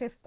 5th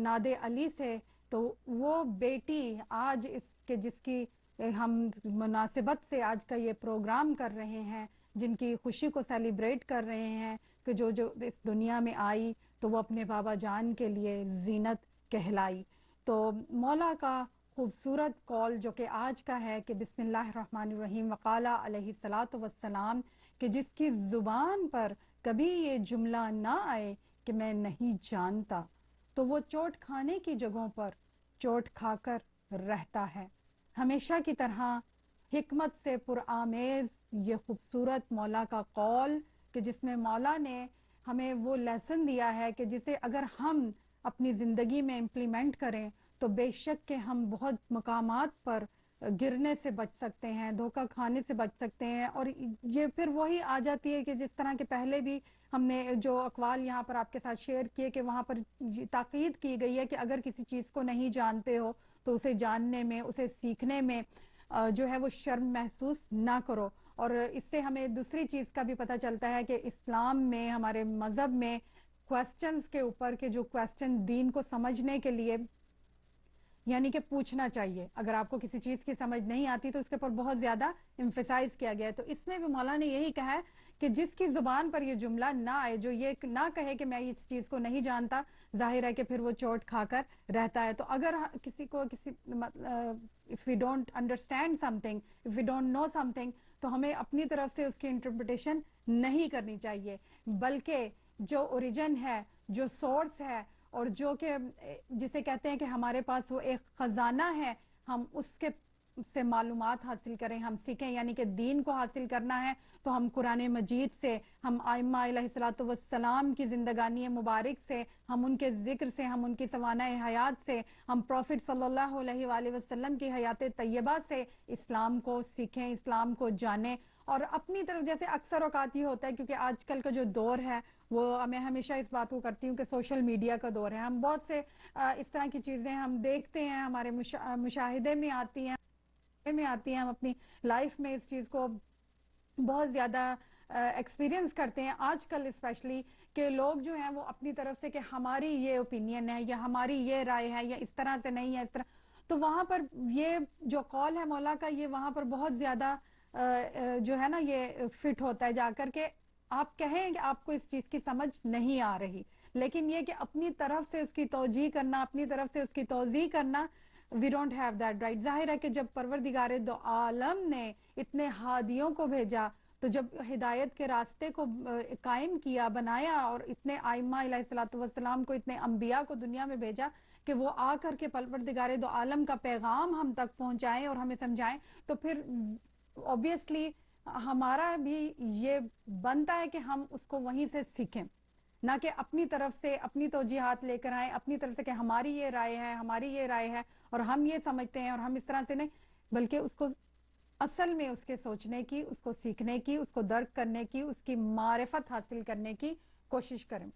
ناد علی سے، تو وہ بیٹی آج اس کے جس کی ہم مناسبت سے آج کا یہ پروگرام کر رہے ہیں، جن کی خوشی کو سیلیبریٹ کر رہے ہیں کہ جو اس دنیا میں آئی تو وہ اپنے بابا جان کے لیے زینت کہلائی. تو مولا کا خوبصورت کال جو کہ آج کا ہے کہ بسم اللہ الرحمن الرحیم وقال علیہ الصلاۃ والسلام، کہ جس کی زبان پر کبھی یہ جملہ نہ آئے کہ میں نہیں جانتا، تو وہ چوٹ کھانے کی جگہوں پر چوٹ کھا کر رہتا ہے. ہمیشہ کی طرح حکمت سے پرآمیز یہ خوبصورت مولا کا قول، کہ جس میں مولا نے ہمیں وہ لیسن دیا ہے کہ جسے اگر ہم اپنی زندگی میں امپلیمنٹ کریں تو بے شک کہ ہم بہت مقامات پر گرنے سے بچ سکتے ہیں، دھوکہ کھانے سے بچ سکتے ہیں. اور یہ پھر وہی آ جاتی ہے کہ جس طرح کے پہلے بھی ہم نے جو اقوال یہاں پر آپ کے ساتھ شیئر کیے کہ وہاں پر تاکید کی گئی ہے کہ اگر کسی چیز کو نہیں جانتے ہو تو اسے جاننے میں، اسے سیکھنے میں جو ہے وہ شرم محسوس نہ کرو. اور اس سے ہمیں دوسری چیز کا بھی پتہ چلتا ہے کہ اسلام میں، ہمارے مذہب میں کویسچنز کے اوپر، کہ جو کویسچن دین کو سمجھنے کے لیے یعنی کہ پوچھنا چاہیے. اگر آپ کو کسی چیز کی سمجھ نہیں آتی تو اس کے اوپر بہت زیادہ امفیسائز کیا گیا ہے. تو اس میں بھی مولانا نے یہی کہا ہے کہ جس کی زبان پر یہ جملہ نہ آئے، جو یہ نہ کہے کہ میں اس چیز کو نہیں جانتا، ظاہر ہے کہ پھر وہ چوٹ کھا کر رہتا ہے. تو اگر کسی کو if we don't understand something, if we don't know something، تو ہمیں اپنی طرف سے اس کی انٹرپریٹیشن نہیں کرنی چاہیے، بلکہ جو اوریجن ہے، جو سورس ہے، اور جو کہ جسے کہتے ہیں کہ ہمارے پاس وہ ایک خزانہ ہے، ہم اس کے سے معلومات حاصل کریں، ہم سیکھیں. یعنی کہ دین کو حاصل کرنا ہے تو ہم قرآن مجید سے، ہم ائمہ علیہ الصلوۃ والسلام کی زندگانی مبارک سے، ہم ان کے ذکر سے، ہم ان کی سوانح حیات سے، ہم پروفٹ صلی اللہ علیہ وآلہ وسلم کی حیات طیبہ سے اسلام کو سیکھیں، اسلام کو جانیں. اور اپنی طرف جیسے اکثر اوقات یہ ہوتا ہے، کیونکہ آج کل کا جو دور ہے وہ، میں ہمیشہ اس بات کو کرتی ہوں کہ سوشل میڈیا کا دور ہے. ہم بہت سے اس طرح کی چیزیں ہم دیکھتے ہیں، ہمارے مشاہدے میں آتی ہیں، ہم اپنی لائف میں اس چیز کو بہت زیادہ ایکسپیرینس کرتے ہیں آج کل اسپیشلی، کہ لوگ جو ہیں وہ اپنی طرف سے کہ ہماری یہ اوپینین ہے یا ہماری یہ رائے ہے یا اس طرح سے نہیں ہے، اس طرح. تو وہاں پر یہ جو قول ہے مولا کا، یہ وہاں پر بہت زیادہ جو ہے نا یہ فٹ ہوتا ہے جا کر کے آپ کہیں کہ آپ کو اس چیز کی سمجھ نہیں آ رہی، لیکن یہ کہ اپنی طرف سے اس کی توجیہ کرنا، اپنی طرف سے اس کی توضیح کرنا، we don't have that right. ظاہر ہے کہ جب پروردگار دو عالم نے اتنے ہادیوں کو بھیجا، تو جب ہدایت کے راستے کو قائم کیا، بنایا، اور اتنے ائمہ علیہ الصلوۃ والسلام کو، اتنے انبیاء کو دنیا میں بھیجا کہ وہ آ کر کے پروردگار دو عالم کا پیغام ہم تک پہنچائیں اور ہمیں سمجھائیں، تو پھر obviously ہمارا بھی یہ بنتا ہے کہ ہم اس کو وہیں سے سیکھیں، نہ کہ اپنی طرف سے اپنی توجیہات لے کر آئیں، اپنی طرف سے کہ ہماری یہ رائے ہے، ہماری یہ رائے ہے اور ہم یہ سمجھتے ہیں اور ہم اس طرح سے نہیں، بلکہ اس کو اصل میں اس کے سوچنے کی، اس کو سیکھنے کی، اس کو درک کرنے کی، اس کی معرفت حاصل کرنے کی کوشش کریں.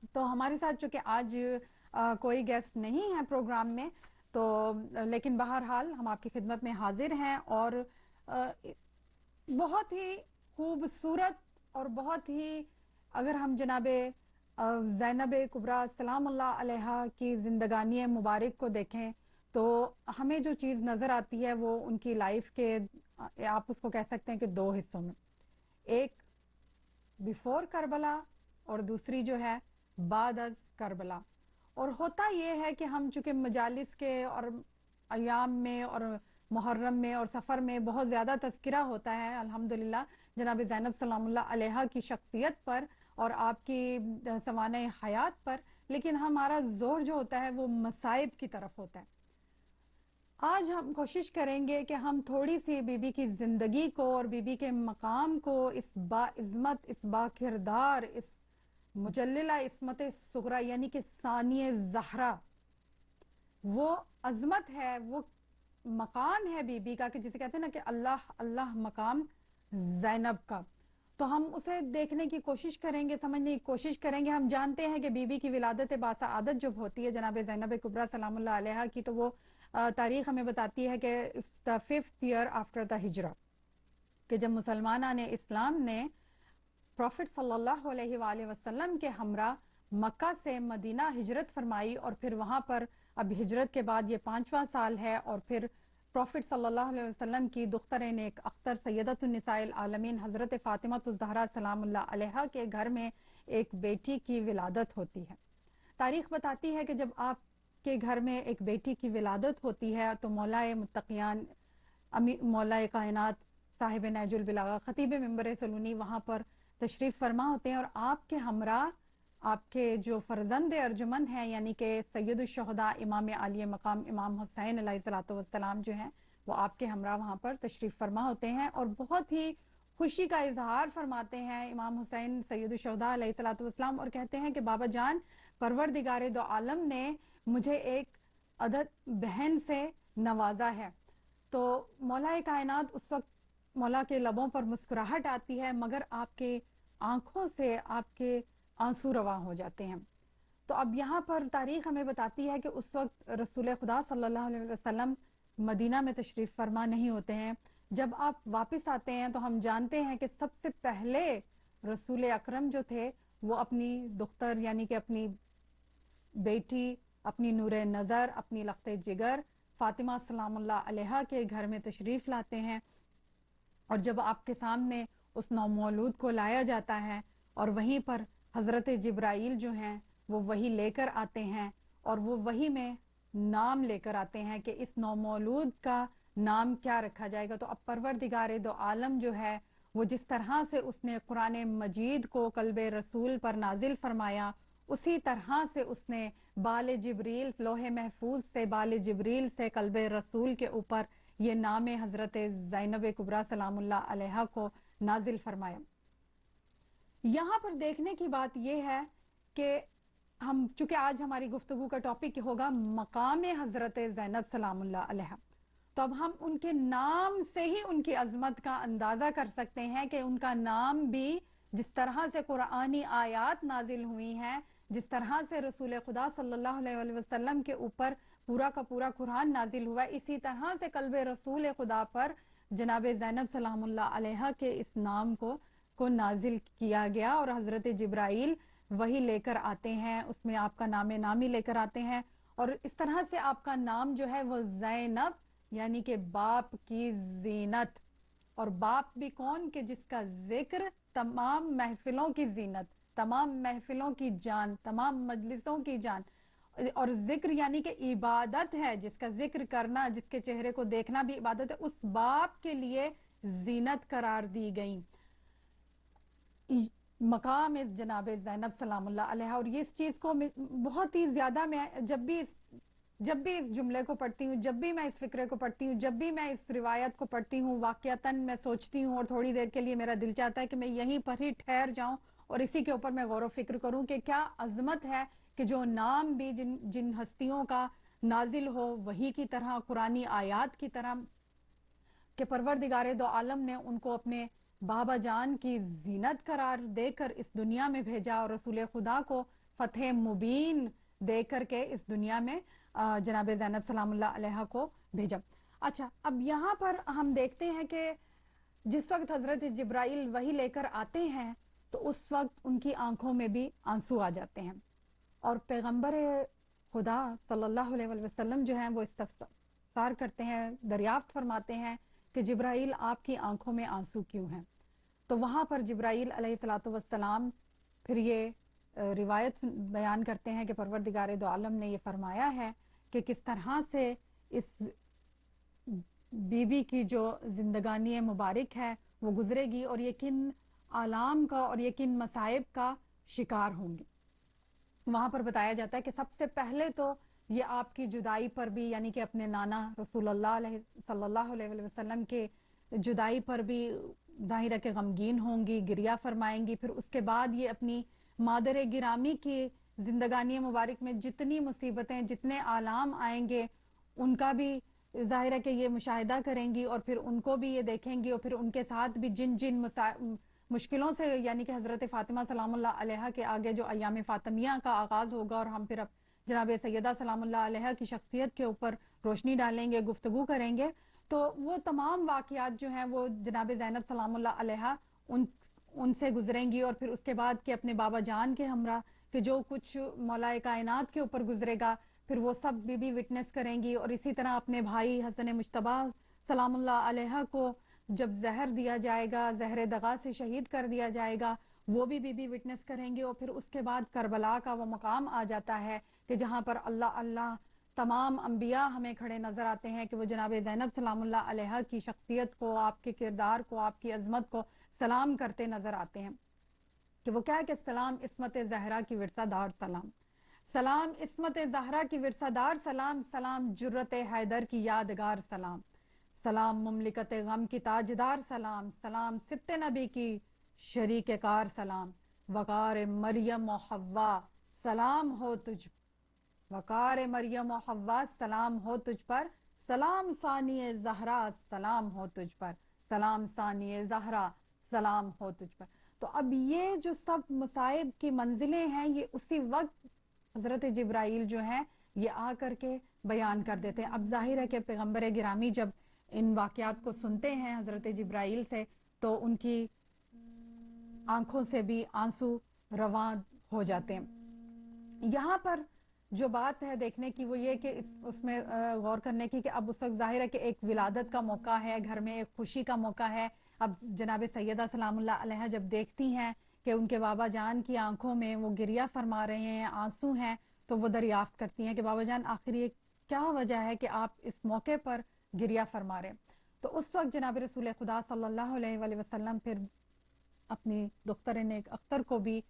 تو ہمارے ساتھ چونکہ آج کوئی گیسٹ نہیں ہے پروگرام میں، تو لیکن بہرحال ہم آپ کی خدمت میں حاضر ہیں، اور بہت ہی خوبصورت اور بہت ہی، اگر ہم جناب زینب کبریٰ سلام اللہ علیہا کی زندگانی مبارک کو دیکھیں تو ہمیں جو چیز نظر آتی ہے وہ ان کی لائف کے، آپ اس کو کہہ سکتے ہیں کہ دو حصوں میں، ایک بیفور کربلا اور دوسری جو ہے بعد از کربلا. اور ہوتا یہ ہے کہ ہم چونکہ مجالس کے اور ایام میں اور محرم میں اور سفر میں بہت زیادہ تذکرہ ہوتا ہے الحمدللہ جناب زینب سلام اللہ علیہا کی شخصیت پر اور آپ کی سوانح حیات پر، لیکن ہمارا زور جو ہوتا ہے وہ مصائب کی طرف ہوتا ہے. آج ہم کوشش کریں گے کہ ہم تھوڑی سی بی بی کی زندگی کو اور بی بی کے مقام کو، اس با عظمت، اس با کردار، اس مجللہ عصمت صغریٰ یعنی کہ ثانی زہرا، وہ عظمت ہے، وہ مقام ہے بی بی کا، کہ جسے کہتے ہیں نا کہ اللہ اللہ مقام زینب کا، تو ہم اسے دیکھنے کی کوشش کریں گے، سمجھنے کی کوشش کریں گے. ہم جانتے ہیں کہ بی بی کی ولادت باسعادت جب ہوتی ہے جناب زینب کبریٰ سلام اللہ علیہا کی، تو وہ تاریخ ہمیں بتاتی ہے کہ the 5th year after the ہجرہ، کہ جب مسلمانان اسلام نے پروفٹ صلی اللہ علیہ وآلہ وسلم کے ہمراہ مکہ سے مدینہ ہجرت فرمائی، اور پھر وہاں پر اب ہجرت کے بعد یہ 5واں سال ہے، اور پھر پروفٹ صلی اللہ علیہ وسلم کی دختر نیک اختر سیدۃ النساء العالمین حضرت فاطمہ الزہرا سلام اللہ علیہا کے گھر میں ایک بیٹی کی ولادت ہوتی ہے۔ تاریخ بتاتی ہے کہ جب آپ کے گھر میں ایک بیٹی کی ولادت ہوتی ہے تو مولائے متقیان مولائے کائنات صاحب نہج البلاغہ خطیب منبر سلونی وہاں پر تشریف فرما ہوتے ہیں، اور آپ کے ہمراہ آپ کے جو فرزند ارجمند ہیں یعنی کہ سید الشہداء امام عالی مقام امام حسین علیہ الصلوۃ والسلام جو ہیں وہ آپ کے ہمراہ وہاں پر تشریف فرما ہوتے ہیں، اور بہت ہی خوشی کا اظہار فرماتے ہیں امام حسین سید الشہداء علیہ الصلوۃ والسلام، اور کہتے ہیں کہ بابا جان پروردگار دو عالم نے مجھے ایک عدد بہن سے نوازا ہے۔ تو مولا کائنات اس وقت مولا کے لبوں پر مسکراہٹ آتی ہے، مگر آپ کے آنکھوں سے آپ کے آنسو رواں ہو جاتے ہیں۔ تو اب یہاں پر تاریخ ہمیں بتاتی ہے کہ اس وقت رسول خدا صلی اللہ علیہ وسلم مدینہ میں تشریف فرما نہیں ہوتے ہیں۔ جب آپ واپس آتے ہیں تو ہم جانتے ہیں کہ سب سے پہلے رسول اکرم جو تھے وہ اپنی دختر یعنی کہ اپنی بیٹی، اپنی نور نظر، اپنی لخت جگر فاطمہ سلام اللہ علیہا کے گھر میں تشریف لاتے ہیں، اور جب آپ کے سامنے اس نومولود کو لایا جاتا ہے اور وہیں پر حضرت جبرائیل جو ہیں وہ وہی لے کر آتے ہیں، اور وہ وہی میں نام لے کر آتے ہیں کہ اس نومولود کا نام کیا رکھا جائے گا۔ تو اب پروردگار دو عالم جو ہے وہ جس طرح سے اس نے قرآن مجید کو قلب رسول پر نازل فرمایا، اسی طرح سے اس نے بال جبریل لوح محفوظ سے بال جبریل سے قلب رسول کے اوپر یہ نام حضرت زینب کبریٰ سلام اللہ علیہا کو نازل فرمایا۔ یہاں پر دیکھنے کی بات یہ ہے کہ ہم چونکہ آج ہماری گفتگو کا ٹاپک ہوگا مقام حضرت زینب سلام اللہ علیہا، تو اب ہم ان کے نام سے ہی ان کی عظمت کا اندازہ کر سکتے ہیں کہ ان کا نام بھی جس طرح سے قرآنی آیات نازل ہوئی ہیں، جس طرح سے رسول خدا صلی اللہ علیہ وسلم کے اوپر پورا کا پورا قرآن نازل ہوا ہے، اسی طرح سے قلب رسول خدا پر جناب زینب سلام اللہ علیہا کے اس نام کو نازل کیا گیا، اور حضرت جبرائیل وہی لے کر آتے ہیں، اس میں آپ کا نام نامی لے کر آتے ہیں، اور اس طرح سے آپ کا نام جو ہے وہ زینب یعنی کہ باپ کی زینت، اور باپ بھی کون کہ جس کا ذکر تمام محفلوں کی زینت، تمام محفلوں کی جان، تمام مجلسوں کی جان، اور ذکر یعنی کہ عبادت ہے، جس کا ذکر کرنا، جس کے چہرے کو دیکھنا بھی عبادت ہے، اس باپ کے لیے زینت قرار دی گئی مقام اس جناب زینب سلام اللہ علیہ۔ اور یہ اس چیز کو بہت ہی زیادہ میں جب بھی اس جملے کو پڑھتی ہوں، جب بھی میں اس فکرے کو پڑھتی ہوں، جب بھی میں اس روایت کو پڑھتی ہوں، واقعتاً میں سوچتی ہوں اور تھوڑی دیر کے لیے میرا دل چاہتا ہے کہ میں یہیں پر ہی ٹھہر جاؤں اور اسی کے اوپر میں غور و فکر کروں کہ کیا عظمت ہے کہ جو نام بھی جن ہستیوں کا نازل ہو وہی کی طرح، قرآنی آیات کی طرح، کہ پروردگار دو عالم نے ان کو اپنے بابا جان کی زینت قرار دے کر اس دنیا میں بھیجا، اور رسول خدا کو فتح مبین دے کر کے اس دنیا میں جناب زینب سلام اللہ علیہ کو بھیجا۔ اچھا، اب یہاں پر ہم دیکھتے ہیں کہ جس وقت حضرت جبرائیل وہی لے کر آتے ہیں تو اس وقت ان کی آنکھوں میں بھی آنسو آ جاتے ہیں، اور پیغمبر خدا صلی اللہ علیہ وسلم جو ہیں وہ استفسار کرتے ہیں، دریافت فرماتے ہیں کہ جبرائیل آپ کی آنکھوں میں آنسو کیوں ہیں؟ تو وہاں پر جبرائیل علیہ الصلوۃ والسلام پھر یہ روایت بیان کرتے ہیں کہ پروردگار دو عالم نے یہ فرمایا ہے کہ کس طرح سے اس بی بی کی جو زندگانی مبارک ہے وہ گزرے گی، اور یہ کن آلام کا اور یہ کن مصائب کا شکار ہوں گی۔ وہاں پر بتایا جاتا ہے کہ سب سے پہلے تو یہ آپ کی جدائی پر بھی یعنی کہ اپنے نانا رسول اللہ علیہ صلی اللہ علیہ وسلم کے جدائی پر بھی ظاہر ہے کہ غمگین ہوں گی، گریہ فرمائیں گی، پھر اس کے بعد یہ اپنی مادر گرامی کی زندگانی مبارک میں جتنی مصیبتیں، جتنے آلام آئیں گے ان کا بھی ظاہر ہے کہ یہ مشاہدہ کریں گی، اور پھر ان کو بھی یہ دیکھیں گی، اور پھر ان کے ساتھ بھی جن مشکلوں سے یعنی کہ حضرت فاطمہ سلام اللہ علیہ کے آگے جو ایام فاطمیہ کا آغاز ہوگا، اور ہم پھر اب جناب سیدہ سلام اللہ علیہ کی شخصیت کے اوپر روشنی ڈالیں گے، گفتگو کریں گے، تو وہ تمام واقعات جو ہیں وہ جناب زینب سلام اللہ علیہ ان سے گزریں گی، اور پھر اس کے بعد کہ اپنے بابا جان کے ہمراہ کہ جو کچھ مولا کائنات کے اوپر گزرے گا پھر وہ سب بی بی وٹنس کریں گی، اور اسی طرح اپنے بھائی حسن مجتبیٰ سلام اللہ علیہ کو جب زہر دیا جائے گا، زہر دغا سے شہید کر دیا جائے گا، وہ بھی بی بی وٹنس کریں گے۔ اور پھر اس کے بعد کربلا کا وہ مقام آ جاتا ہے کہ جہاں پر اللہ اللہ تمام انبیاء ہمیں کھڑے نظر آتے ہیں کہ وہ جناب زینب سلام اللہ علیہ کی شخصیت کو، آپ کے کردار کو، آپ کی عظمت کو سلام کرتے نظر آتے ہیں کہ وہ کیا کہ سلام عصمت زہرا کی ورثہ دار سلام، سلام عصمت زہرا کی ورثہ دار سلام، سلام جرت حیدر کی یادگار سلام، سلام مملکت غم کی تاجدار سلام، سلام ست نبی کی شریک کار سلام، وقار مریم و حوا سلام ہو تجھ، وقار مریم و حوا سلام ہو تجھ پر، سلام ثانی زہرا سلام ہو تجھ پر، سلام ثانی زہرا سلام ہو تجھ پر۔ تو اب یہ جو سب مصائب کی منزلیں ہیں یہ اسی وقت حضرت جبرائیل جو ہیں یہ آ کر کے بیان کر دیتے ہیں۔ اب ظاہر ہے کہ پیغمبر گرامی جب ان واقعات کو سنتے ہیں حضرت جبرائیل سے تو ان کی آنکھوں سے بھی آنسو رواں ہو جاتے ہیں۔ یہاں پر جو بات ہے دیکھنے کی وہ یہ کہ اس میں غور کرنے کی کہ اب اس وقت ظاہر ہے کہ ایک ولادت کا موقع ہے، گھر میں ایک خوشی کا موقع ہے۔ اب جناب سیدہ سلام اللہ علیہ جب دیکھتی ہیں کہ ان کے بابا جان کی آنکھوں میں وہ گریہ فرما رہے ہیں، آنسو ہیں، تو وہ دریافت کرتی ہیں کہ بابا جان آخر یہ کیا وجہ ہے کہ آپ اس موقع پر گریہ فرما رہے ہیں؟ تو اس وقت جناب رسول خدا صلی اللہ علیہ وآلہ وسلم پھر اپنی دختر نیک اختر کو بھی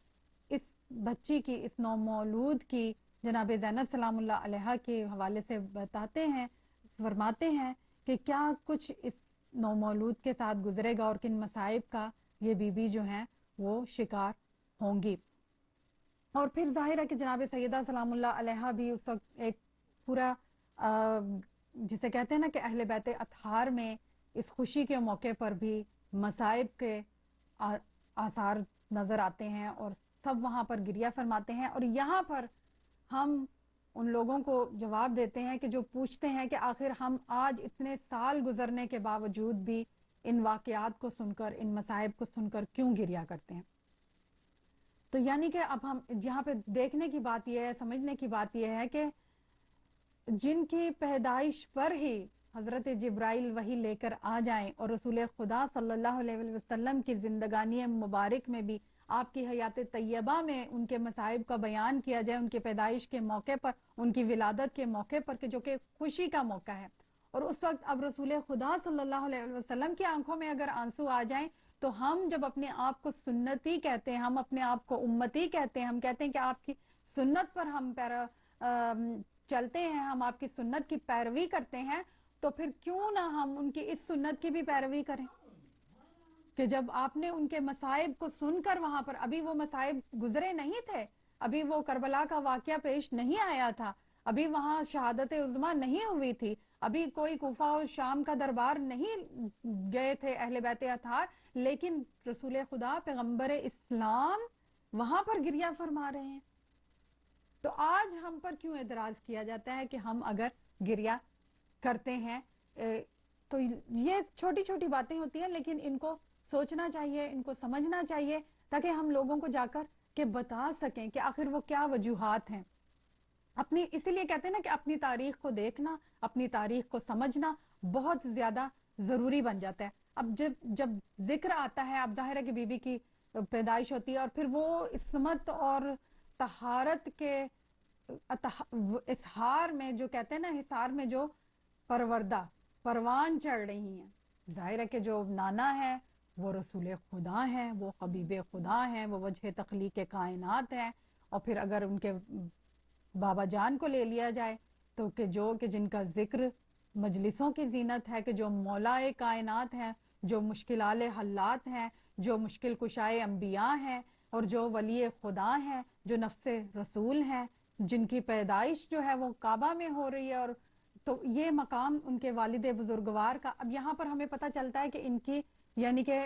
اس بچی کی، اس نومولود کی جناب زینب سلام اللہ علیہ کے حوالے سے بتاتے ہیں، فرماتے ہیں کہ کیا کچھ اس نومولود کے ساتھ گزرے گا اور کن مصائب کا یہ بی بی جو ہیں وہ شکار ہوں گی۔ اور پھر ظاہر ہے کہ جناب سیدہ سلام اللہ علیہ بھی اس وقت ایک پورا جسے کہتے ہیں نا کہ اہل بیت اطہار میں اس خوشی کے موقع پر بھی مصائب کے آثار نظر آتے ہیں اور سب وہاں پر گریہ فرماتے ہیں۔ اور یہاں پر ہم ان لوگوں کو جواب دیتے ہیں کہ جو پوچھتے ہیں کہ آخر ہم آج اتنے سال گزرنے کے باوجود بھی ان واقعات کو سن کر، ان مصائب کو سن کر کیوں گریہ کرتے ہیں؟ تو یعنی کہ اب ہم یہاں پہ دیکھنے کی بات یہ ہے، سمجھنے کی بات یہ ہے کہ جن کی پیدائش پر ہی حضرت جبرائیل وحی لے کر آ جائیں اور رسول خدا صلی اللہ علیہ وسلم کی زندگانی مبارک میں بھی، آپ کی حیات طیبہ میں ان کے مصائب کا بیان کیا جائے، ان کے پیدائش کے موقع پر، ان کی ولادت کے موقع پر کہ جو کہ خوشی کا موقع ہے، اور اس وقت اب رسول خدا صلی اللہ علیہ وسلم کی آنکھوں میں اگر آنسو آ جائیں تو ہم جب اپنے آپ کو سنتی کہتے ہیں، ہم اپنے آپ کو امتی کہتے ہیں، ہم کہتے ہیں کہ آپ کی سنت پر ہم چلتے ہیں، ہم آپ کی سنت کی پیروی کرتے ہیں، تو پھر کیوں نہ ہم ان کی اس سنت کی بھی پیروی کریں کہ جب آپ نے ان کے مصائب کو سن کر وہاں پر، ابھی وہ مصائب گزرے نہیں تھے، ابھی وہ کربلا کا واقعہ پیش نہیں آیا تھا، ابھی وہاں شہادت عظمیٰ نہیں ہوئی تھی، ابھی کوئی کوفہ اور شام کا دربار نہیں گئے تھے اہل بیت اطہار، لیکن رسول خدا پیغمبر اسلام وہاں پر گریہ فرما رہے ہیں۔ تو آج ہم پر کیوں اعتراض کیا جاتا ہے کہ ہم اگر گریہ کرتے ہیں؟ تو یہ چھوٹی چھوٹی باتیں ہوتی ہیں لیکن ان کو سوچنا چاہیے، ان کو سمجھنا چاہیے تاکہ ہم لوگوں کو جا کر کہ بتا سکیں کہ آخر وہ کیا وجوہات ہیں۔ اپنی اسی لیے کہتے ہیں نا کہ اپنی تاریخ کو دیکھنا، اپنی تاریخ کو سمجھنا بہت زیادہ ضروری بن جاتا ہے۔ اب جب ذکر آتا ہے، اب ظاہر ہے کہ بی بی کی پیدائش ہوتی ہے اور پھر وہ عصمت اور طہارت کے اسہار میں، جو کہتے ہیں نا حصار میں جو پروردہ پروان چڑھ رہی ہیں، ظاہر ہے کہ جو نانا ہے وہ رسول خدا ہیں، وہ حبیب خدا ہیں، وہ وجہ تخلیق کائنات ہیں، اور پھر اگر ان کے بابا جان کو لے لیا جائے تو کہ جن کا ذکر مجلسوں کی زینت ہے، کہ جو مولا کائنات ہیں، جو مشکلات حلات ہیں، جو مشکل کشائے انبیاء ہیں، اور جو ولی خدا ہیں، جو نفس رسول ہیں، جن کی پیدائش جو ہے وہ کعبہ میں ہو رہی ہے، اور تو یہ مقام ان کے والد بزرگوار کا۔ اب یہاں پر ہمیں پتہ چلتا ہے کہ ان کی یعنی کہ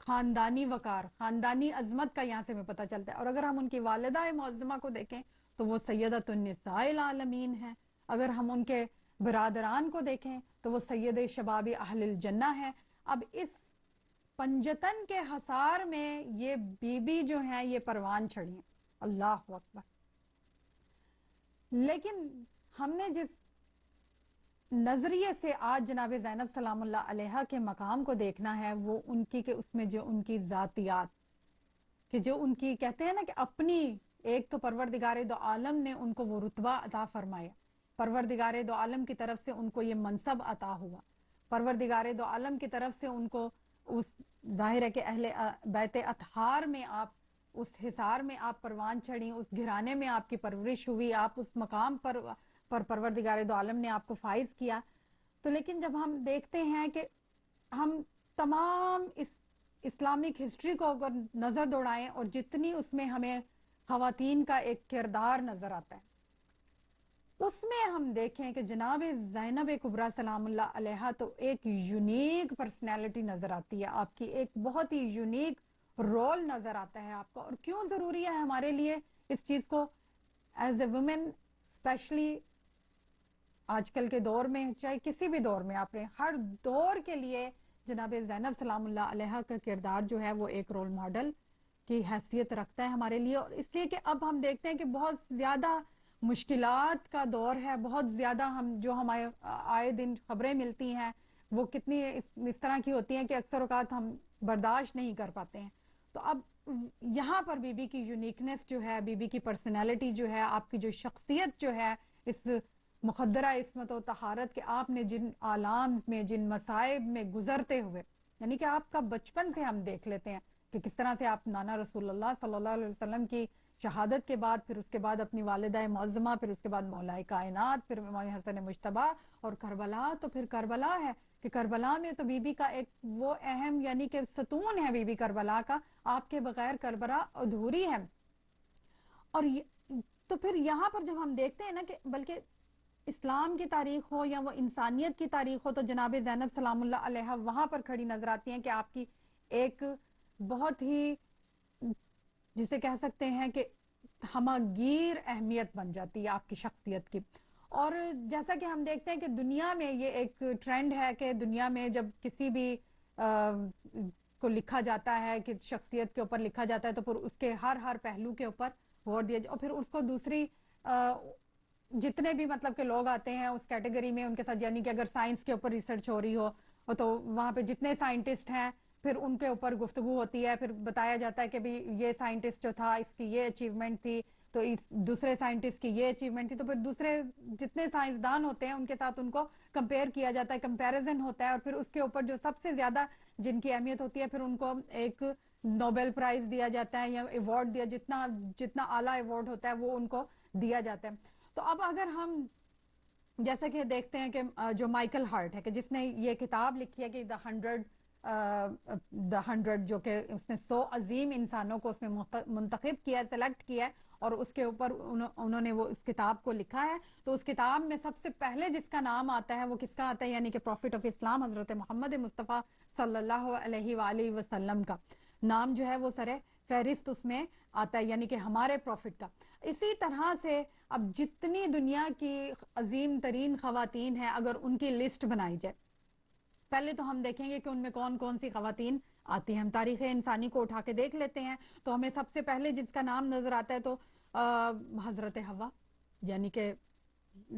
خاندانی وقار، خاندانی عظمت کا یہاں سے ہمیں پتہ چلتا ہے۔ اور اگر ہم ان کی والدہ معظمہ کو دیکھیں تو وہ سیدۃ النساء العالمین ہیں، اگر ہم ان کے برادران کو دیکھیں تو وہ سید شباب اہل الجنہ ہیں۔ اب اس پنجتن کے حصار میں یہ بی بی جو ہیں یہ پروان چڑھی ہیں، اللہ اکبر. لیکن ہم نے جس نظریے سے آج جناب زینب سلام اللہ علیہا کے مقام کو دیکھنا ہے وہ ان کی کہ اس میں جو ان کی ذاتیات، کہ جو ان کی کہتے ہیں نا کہ اپنی ایک تو پروردگار دو عالم نے ان کو وہ رتبہ عطا فرمایا، پروردگار دو عالم کی طرف سے ان کو یہ منصب عطا ہوا، پروردگار دو عالم کی طرف سے ان کو اس ظاہر ہے کہ اہل بیت اطہار میں آپ اس حصار میں آپ پروان چڑھی، اس گھرانے میں آپ کی پرورش ہوئی، آپ اس مقام پر پروردگار دو عالم نے آپ کو فائز کیا. تو لیکن جب ہم دیکھتے ہیں کہ ہم تمام اس اسلامک ہسٹری کو اگر نظر دوڑائیں اور جتنی اس میں ہمیں خواتین کا ایک کردار نظر آتا ہے اس میں ہم دیکھیں کہ جناب زینب کبریٰ سلام اللہ علیہا تو ایک یونیک پرسنالٹی نظر آتی ہے، آپ کی ایک بہت ہی یونیک رول نظر آتا ہے آپ کو. اور کیوں ضروری ہے ہمارے لیے اس چیز کو ایز اے وومن اسپیشلی آج کل کے دور میں، چاہے کسی بھی دور میں آپ نے ہر دور کے لیے جناب زینب سلام اللہ علیہا کا کردار جو ہے وہ ایک رول ماڈل کی حیثیت رکھتا ہے ہمارے لیے. اور اس لیے کہ اب ہم دیکھتے ہیں کہ بہت زیادہ مشکلات کا دور ہے، بہت زیادہ ہمیں آئے دن خبریں ملتی ہیں وہ کتنی اس طرح کی ہوتی ہیں کہ اکثر اوقات ہم برداشت نہیں کر پاتے ہیں. تو اب یہاں پر بی بی کی یونیکنیس جو ہے، بی بی کی پرسنالٹی جو ہے، آپ کی جو شخصیت جو ہے اس مقدرہ عصمت و طہارت کے آپ نے جن آلام میں جن مصائب میں گزرتے ہوئے، یعنی کہ آپ کا بچپن سے ہم دیکھ لیتے ہیں کہ کس طرح سے آپ نانا رسول اللہ صلی اللہ علیہ وسلم کی شہادت کے بعد، پھر اس کے بعد اپنی والدہ معظمہ، پھر اس کے بعد مولا کائنات، پھر امام حسن مجتبی اور کربلا. تو پھر کربلا ہے کہ کربلا میں تو بی بی کا ایک وہ اہم یعنی کہ ستون ہے بی بی کربلا کا، آپ کے بغیر کربلا ادھوری ہے. اور تو پھر یہاں پر جب ہم دیکھتے ہیں نا کہ بلکہ اسلام کی تاریخ ہو یا وہ انسانیت کی تاریخ ہو تو جناب زینب سلام اللہ علیہ وہاں پر کھڑی نظر آتی ہیں کہ آپ کی ایک بہت ہی جسے کہہ سکتے ہیں کہ ہماگیر اہمیت بن جاتی ہے آپ کی شخصیت کی. اور جیسا کہ ہم دیکھتے ہیں کہ دنیا میں یہ ایک ٹرینڈ ہے کہ دنیا میں جب کسی بھی کو لکھا جاتا ہے کہ شخصیت کے اوپر لکھا جاتا ہے تو پھر اس کے ہر پہلو کے اوپر غور دیا جائے اور پھر اس کو دوسری جتنے بھی مطلب کہ لوگ آتے ہیں اس کیٹیگری میں ان کے ساتھ، یعنی کہ اگر سائنس کے اوپر ریسرچ ہو رہی ہو تو وہاں پہ جتنے سائنٹسٹ ہیں پھر ان کے اوپر گفتگو ہوتی ہے، پھر بتایا جاتا ہے کہ بھی یہ سائنٹسٹ جو تھا اس کی یہ اچیومنٹ تھی، تو اس دوسرے سائنٹسٹ کی یہ اچیومنٹ تھی، تو پھر دوسرے جتنے سائنسدان ہوتے ہیں ان کے ساتھ ان کو کمپیئر کیا جاتا ہے، کمپیریزن ہوتا ہے، اور پھر اس کے اوپر جو سب سے زیادہ جن کی اہمیت ہوتی ہے پھر ان کو ایک نوبل پرائز دیا جاتا ہے یا ایوارڈ دیا، جتنا اعلیٰ ایوارڈ ہوتا ہے وہ ان کو دیا جاتا ہے. تو اب اگر ہم جیسا کہ دیکھتے ہیں کہ جو مائیکل ہارٹ ہے کہ جس نے یہ کتاب لکھی ہے کہ دا ہنڈریڈ جو کہ اس نے 100 عظیم انسانوں کو اس میں منتخب کیا، سلیکٹ کیا ہے اور اس کے اوپر انہوں نے وہ اس کتاب کو لکھا ہے. تو اس کتاب میں سب سے پہلے جس کا نام آتا ہے وہ کس کا آتا ہے، یعنی کہ پروفٹ آف اسلام حضرت محمد مصطفیٰ صلی اللہ علیہ وآلہ وسلم کا نام جو ہے وہ سر فہرست اس میں آتا ہے، یعنی کہ ہمارے پروفٹ کا. اسی طرح سے اب جتنی دنیا کی عظیم ترین خواتین ہیں اگر ان کی لسٹ بنائی جائے، پہلے تو ہم دیکھیں گے کہ ان میں کون کون سی خواتین آتی ہیں. ہم تاریخ انسانی کو اٹھا کے دیکھ لیتے ہیں تو ہمیں سب سے پہلے جس کا نام نظر آتا ہے تو حضرت حوا، یعنی کہ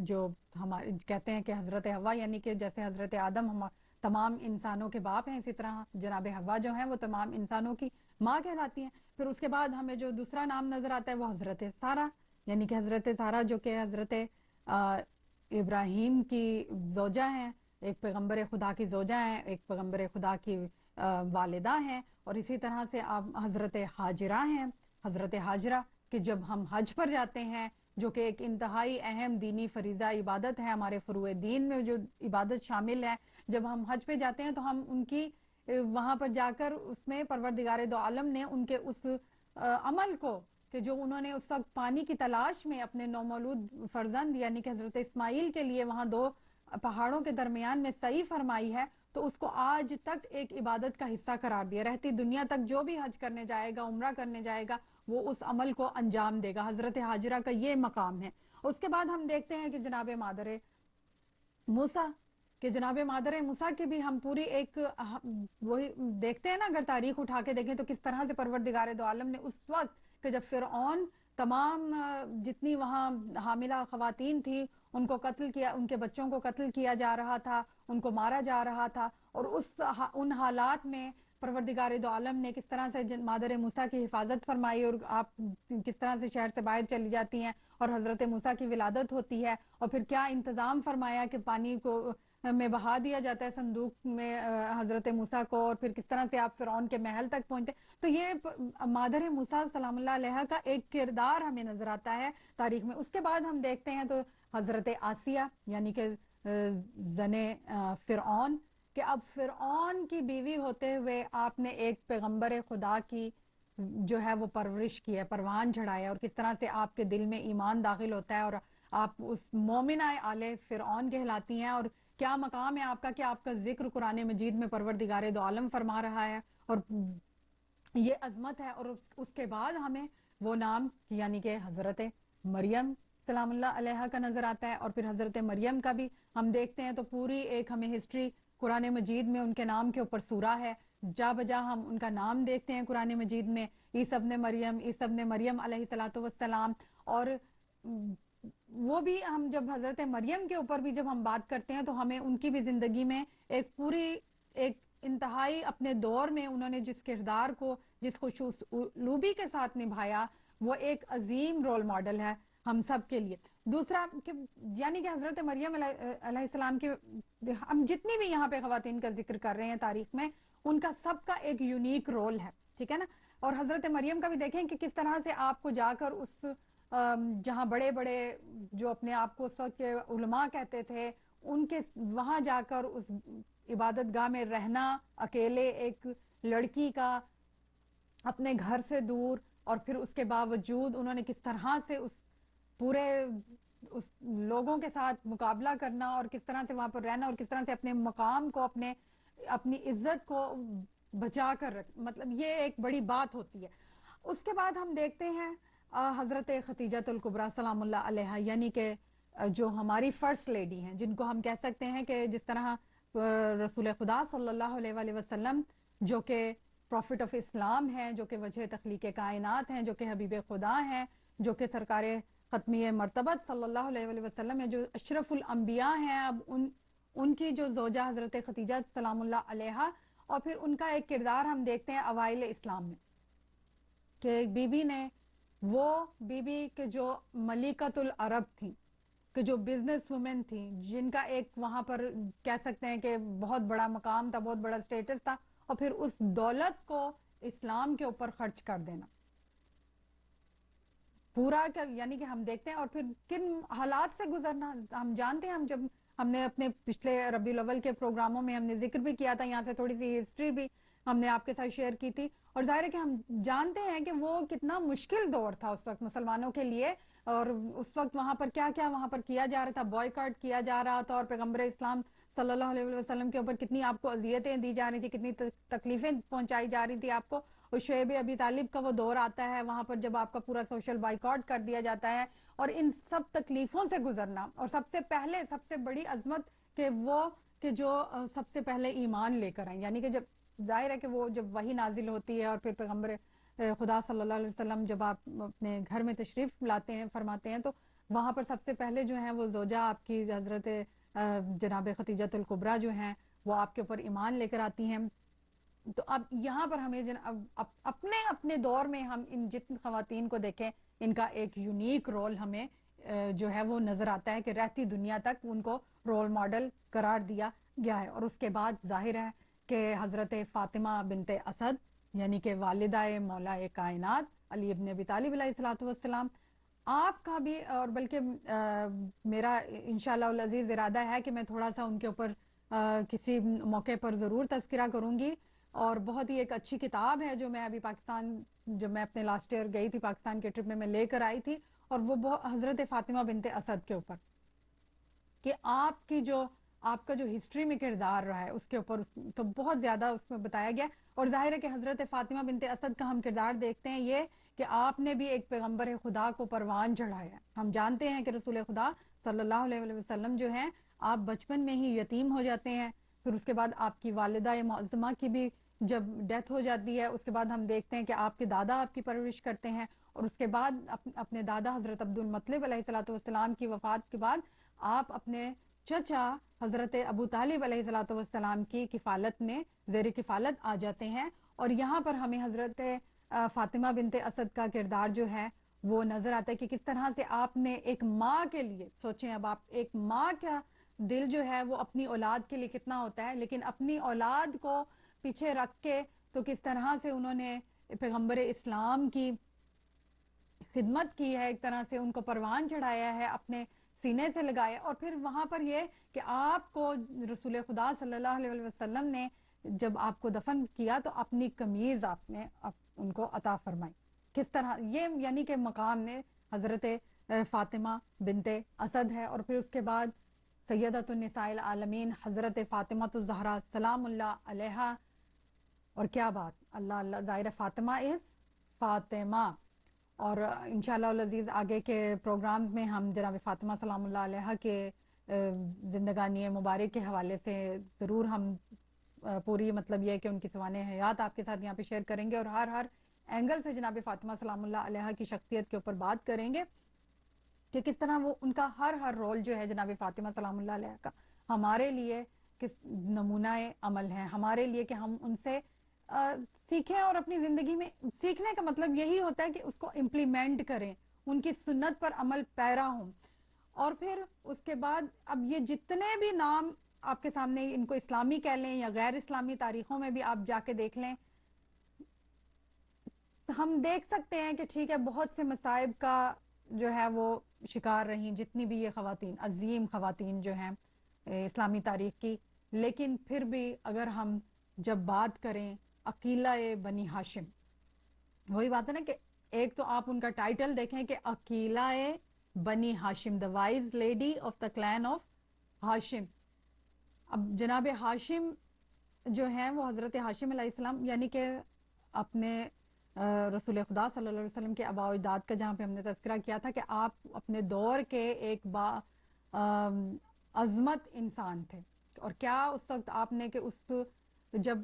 جو ہمارے کہتے ہیں کہ حضرت حوا یعنی کہ جیسے حضرت آدم ہم تمام انسانوں کے باپ ہیں، اسی طرح جناب حوا جو ہیں وہ تمام انسانوں کی ماں کہلاتی ہیں. پھر اس کے بعد ہمیں جو دوسرا نام نظر آتا ہے وہ حضرت سارہ، یعنی کہ حضرت سارہ جو کہ حضرت ابراہیم کی زوجہ ہیں، ایک پیغمبر خدا کی زوجہ ہیں، ایک پیغمبر خدا کی والدہ ہیں. اور اسی طرح سے آپ حضرت حاجرہ ہیں، حضرت حاجرہ کہ جب ہم حج پر جاتے ہیں جو کہ ایک انتہائی اہم دینی فریضہ عبادت ہے، ہمارے فروع دین میں جو عبادت شامل ہے، جب ہم حج پہ جاتے ہیں تو ہم ان کی وہاں پر جا کر اس میں پروردگار دو عالم نے ان کے اس عمل کو کہ جو انہوں نے اس وقت پانی کی تلاش میں اپنے نومولود فرزند یعنی کہ حضرت اسماعیل کے لیے وہاں 2 پہاڑوں کے درمیان میں سعی فرمائی ہے، تو اس کو آج تک ایک عبادت کا حصہ قرار دیا. رہتی دنیا تک جو بھی حج کرنے جائے گا، عمرہ کرنے جائے گا، وہ اس عمل کو انجام دے گا. حضرت حاجرہ کا یہ مقام ہے. اس کے بعد ہم دیکھتے ہیں کہ جناب مادر موسیٰ کہ جناب مادر موسیٰ کی بھی ہم پوری ایک وہی دیکھتے ہیں نا، اگر تاریخ اٹھا کے دیکھیں تو کس طرح سے پروردگار دو عالم نے اس وقت کہ جب فرعون تمام جتنی وہاں حاملہ خواتین تھی ان کو قتل کیا، ان کے بچوں کو قتل کیا جا رہا تھا، ان کو مارا جا رہا تھا، اور ان حالات میں پروردگار دو عالم نے کس طرح سے مادر موسیٰ کی حفاظت فرمائی، اور آپ کس طرح سے شہر سے باہر چلی جاتی ہیں اور حضرت موسیٰ کی ولادت ہوتی ہے، اور پھر کیا انتظام فرمایا کہ پانی کو میں بہا دیا جاتا ہے صندوق میں حضرت موسیٰ کو، اور پھر کس طرح سے آپ فرعون کے محل تک پہنچتے. تو یہ مادر موسیٰ سلام اللہ علیہ کا ایک کردار ہمیں نظر آتا ہے تاریخ میں. اس کے بعد ہم دیکھتے ہیں تو حضرت آسیہ یعنی کہ زنے فرعون، کہ اب فرعون کی بیوی ہوتے ہوئے آپ نے ایک پیغمبر خدا کی جو ہے وہ پرورش کی ہے، پروان چڑھایا، اور کس طرح سے آپ کے دل میں ایمان داخل ہوتا ہے اور آپ اس مومنہ آل فرعون کہلاتی ہیں، اور کیا مقام ہے آپ کا کہ آپ کا ذکر قرآن مجید میں پروردگار دو عالم فرما رہا ہے، اور یہ عظمت ہے. اور اس کے بعد ہمیں وہ نام یعنی کہ حضرت مریم سلام اللہ علیہ کا نظر آتا ہے، اور پھر حضرت مریم کا بھی ہم دیکھتے ہیں تو پوری ایک ہمیں ہسٹری قرآن مجید میں ان کے نام کے اوپر سورہ ہے، جا بجا ہم ان کا نام دیکھتے ہیں قرآن مجید میں، عیسی ابن مریم علیہ الصلاۃ والسلام. اور وہ بھی ہم جب حضرت مریم کے اوپر بھی جب ہم بات کرتے ہیں تو ہمیں ان کی بھی زندگی میں ایک پوری ایک انتہائی اپنے دور میں انہوں نے جس کردار کو جس خوشوسلوبی کے ساتھ نبھایا، وہ ایک عظیم رول ماڈل ہے ہم سب کے لیے. دوسرا کہ یعنی کہ حضرت مریم علیہ السلام کے ہم جتنی بھی یہاں پہ خواتین کا ذکر کر رہے ہیں تاریخ میں، ان کا سب کا ایک یونیک رول ہے، ٹھیک ہے نا. اور حضرت مریم کا بھی دیکھیں کہ کس طرح سے آپ کو جا کر اس جہاں بڑے بڑے جو اپنے آپ کو اس وقت کے علماء کہتے تھے، ان کے وہاں جا کر اس عبادت گاہ میں رہنا اکیلے ایک لڑکی کا اپنے گھر سے دور، اور پھر اس کے باوجود انہوں نے کس طرح سے اس پورے اس لوگوں کے ساتھ مقابلہ کرنا، اور کس طرح سے وہاں پر رہنا، اور کس طرح سے اپنے مقام کو اپنی عزت کو بچا کر مطلب یہ ایک بڑی بات ہوتی ہے. اس کے بعد ہم دیکھتے ہیں حضرت خدیجہ الکبریٰ سلام اللہ علیہا، یعنی کہ جو ہماری فرسٹ لیڈی ہیں، جن کو ہم کہہ سکتے ہیں کہ جس طرح رسول خدا صلی اللہ علیہ وآلہ وسلم جو کہ پروفٹ آف اسلام ہیں، جو کہ وجہ تخلیق کائنات ہیں، جو کہ حبیب خدا ہیں، جو کہ سرکار ختمی مرتبت صلی اللہ علیہ وآلہ وسلم ہیں، جو اشرف الانبیاء ہیں. اب ان کی جو زوجہ حضرت خدیجہ سلام اللہ علیہا، اور پھر ان کا ایک کردار ہم دیکھتے ہیں اوائل اسلام میں کہ ایک بی بی نے، وہ بی بی کہ جو ملکۃ العرب تھیں، کہ جو بزنس وومن تھیں، جن کا ایک وہاں پر کہہ سکتے ہیں کہ بہت بڑا مقام تھا، بہت بڑا سٹیٹس تھا، اور پھر اس دولت کو اسلام کے اوپر خرچ کر دینا پورا یعنی کہ ہم دیکھتے ہیں. اور پھر کن حالات سے گزرنا ہم جانتے ہیں. جب ہم نے اپنے پچھلے ربیع الاول کے پروگراموں میں ہم نے ذکر بھی کیا تھا، یہاں سے تھوڑی سی ہسٹری بھی ہم نے آپ کے ساتھ شیئر کی تھی، اور ظاہر ہے کہ ہم جانتے ہیں کہ وہ کتنا مشکل دور تھا اس وقت مسلمانوں کے لیے، اور اس وقت وہاں پر کیا کیا وہاں پر کیا جا رہا تھا، بوائیکاٹ کیا جا رہا تھا، اور پیغمبر اسلام صلی اللہ علیہ وسلم کے اوپر کتنی آپ کو اذیتیں دی جا رہی تھی، کتنی تکلیفیں پہنچائی جا رہی تھی آپ کو. اور شعیب ابی طالب کا وہ دور آتا ہے وہاں پر جب آپ کا پورا سوشل بائیکاٹ کر دیا جاتا ہے، اور ان سب تکلیفوں سے گزرنا، اور سب سے پہلے سب سے بڑی عظمت کہ وہ کہ جو سب سے پہلے ایمان لے کر آئیں، یعنی کہ جب ظاہر ہے کہ وہ جب وحی نازل ہوتی ہے، اور پھر پیغمبر خدا صلی اللہ علیہ وسلم جب آپ اپنے گھر میں تشریف لاتے ہیں فرماتے ہیں، تو وہاں پر سب سے پہلے جو ہیں وہ زوجہ آپ کی حضرت جناب خدیجہ الکبریٰ جو ہیں وہ آپ کے اوپر ایمان لے کر آتی ہیں. تو اب یہاں پر ہمیں اپنے دور میں ہم ان جتن خواتین کو دیکھیں، ان کا ایک یونیک رول ہمیں جو ہے وہ نظر آتا ہے کہ رہتی دنیا تک ان کو رول ماڈل قرار دیا گیا ہے. اور اس کے بعد ظاہر ہے کہ حضرت فاطمہ بنت اسد یعنی کہ والدہ مولا کائنات علی ابن ابی طالب علیہ الصلوۃ والسلام، آپ کا بھی اور بلکہ میرا انشاءاللہ العزیز ارادہ ہے کہ میں تھوڑا سا ان کے اوپر کسی موقع پر ضرور تذکرہ کروں گی. اور بہت ہی ایک اچھی کتاب ہے جو میں ابھی پاکستان، جب میں اپنے لاسٹ ایئر گئی تھی پاکستان کے ٹرپ میں لے کر آئی تھی، اور وہ حضرت فاطمہ بنت اسد کے اوپر کہ آپ کا جو ہسٹری میں کردار رہا ہے اس کے اوپر تو بہت زیادہ اس میں بتایا گیا. اور ظاہر ہے کہ حضرت فاطمہ بنت اسد کا ہم کردار دیکھتے ہیں یہ کہ آپ نے بھی ایک پیغمبر خدا کو پروان چڑھایا. ہم جانتے ہیں کہ رسول خدا صلی اللہ علیہ وسلم جو ہیں، آپ بچپن میں ہی یتیم ہو جاتے ہیں، پھر اس کے بعد آپ کی والدہ معظمہ کی بھی جب ڈیتھ ہو جاتی ہے اس کے بعد ہم دیکھتے ہیں کہ آپ کے دادا آپ کی پرورش کرتے ہیں، اور اس کے بعد اپنے دادا حضرت عبد المطلب علیہ الصلوۃ والسلام کی وفات کے بعد آپ اپنے چچا حضرت ابو طالب علیہ الصلوۃ والسلام کی کفالت میں زیر کفالت آ جاتے ہیں، اور یہاں پر ہمیں حضرت فاطمہ بنت اسد کا کردار جو ہے وہ نظر آتا ہے کہ کس طرح سے آپ نے ایک ماں کے لیے، سوچیں اب آپ ایک ماں کا دل جو ہے وہ اپنی اولاد کے لیے کتنا ہوتا ہے، لیکن اپنی اولاد کو پیچھے رکھ کے تو کس طرح سے انہوں نے پیغمبر اسلام کی خدمت کی ہے، ایک طرح سے ان کو پروان چڑھایا ہے، اپنے سینے سے لگایا، اور پھر وہاں پر یہ کہ آپ کو رسول خدا صلی اللہ علیہ وسلم نے جب آپ کو دفن کیا تو اپنی قمیض آپ نے ان کو عطا فرمائی. کس طرح یہ یعنی کہ مقام نے حضرت فاطمہ بنت اسد ہے. اور پھر اس کے بعد سیدۃ النساء العالمین حضرت فاطمہ الزہرا سلام اللہ علیہا. اور کیا بات، اللہ اللہ، ظاہر فاطمہ از فاطمہ. اور انشاءاللہ العزیز آگے کے پروگرامز میں ہم جناب فاطمہ سلام اللہ علیہ کے زندگانی مبارک کے حوالے سے ضرور ہم پوری مطلب یہ کہ ان کی سوانح حیات آپ کے ساتھ یہاں پہ شیئر کریں گے، اور ہر اینگل سے جناب فاطمہ سلام اللہ علیہ کی شخصیت کے اوپر بات کریں گے کہ کس طرح وہ ان کا ہر رول جو ہے جناب فاطمہ سلام اللہ علیہ کا ہمارے لیے کس نمونہ عمل ہے، ہمارے لیے کہ ہم ان سے سیکھیں، اور اپنی زندگی میں سیکھنے کا مطلب یہی ہوتا ہے کہ اس کو امپلیمنٹ کریں، ان کی سنت پر عمل پیرا ہوں. اور پھر اس کے بعد اب یہ جتنے بھی نام آپ کے سامنے، ان کو اسلامی کہہ لیں یا غیر اسلامی تاریخوں میں بھی آپ جا کے دیکھ لیں، ہم دیکھ سکتے ہیں کہ ٹھیک ہے بہت سے مصائب کا جو ہے وہ شکار رہیں جتنی بھی یہ خواتین، عظیم خواتین جو ہیں اسلامی تاریخ کی. لیکن پھر بھی اگر ہم جب بات کریں عقیلہ بنی ہاشم، وہی بات ہے نا کہ ایک تو آپ ان کا ٹائٹل دیکھیں کہ Aqeela Bani Hashim, the wise lady of the clan of Hashim. اب جناب ہاشم جو ہیں وہ حضرت ہاشم علیہ السلام یعنی کہ اپنے رسول خدا صلی اللہ علیہ وسلم کے آباء و اجداد کا جہاں پہ ہم نے تذکرہ کیا تھا کہ آپ اپنے دور کے ایک عظمت انسان تھے. اور کیا اس وقت آپ نے کہ اس جب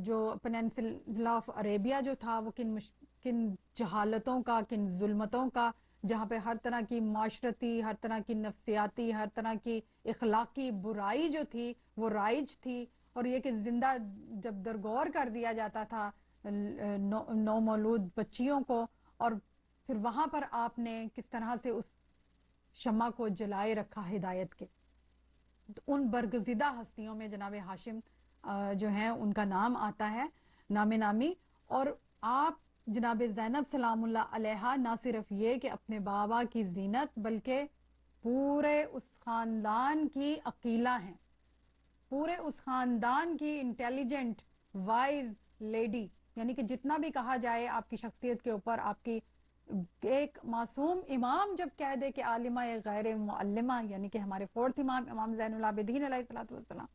جو پیننسلا آف عربیہ جو تھا وہ کن جہالتوں کا، کن ظلمتوں کا، جہاں پہ ہر طرح کی معاشرتی، ہر طرح کی نفسیاتی، ہر طرح کی اخلاقی برائی جو تھی وہ رائج تھی. اور یہ کہ زندہ جب درگور کر دیا جاتا تھا نو مولود بچیوں کو، اور پھر وہاں پر آپ نے کس طرح سے اس شمع کو جلائے رکھا ہدایت کے. ان برگزیدہ ہستیوں میں جناب ہاشم جو ہیں ان کا نام آتا ہے نام نامی. اور آپ جناب زینب سلام اللہ علیہ نہ صرف یہ کہ اپنے بابا کی زینت بلکہ پورے اس خاندان کی عقیلہ ہیں، پورے اس خاندان کی انٹیلیجنٹ وائز لیڈی. یعنی کہ جتنا بھی کہا جائے آپ کی شخصیت کے اوپر، آپ کی ایک معصوم امام جب کہہ دے کہ عالمہ غیر معلمہ، یعنی کہ ہمارے فورتھ امام امام زین العابدین علیہ الصلوۃ والسلام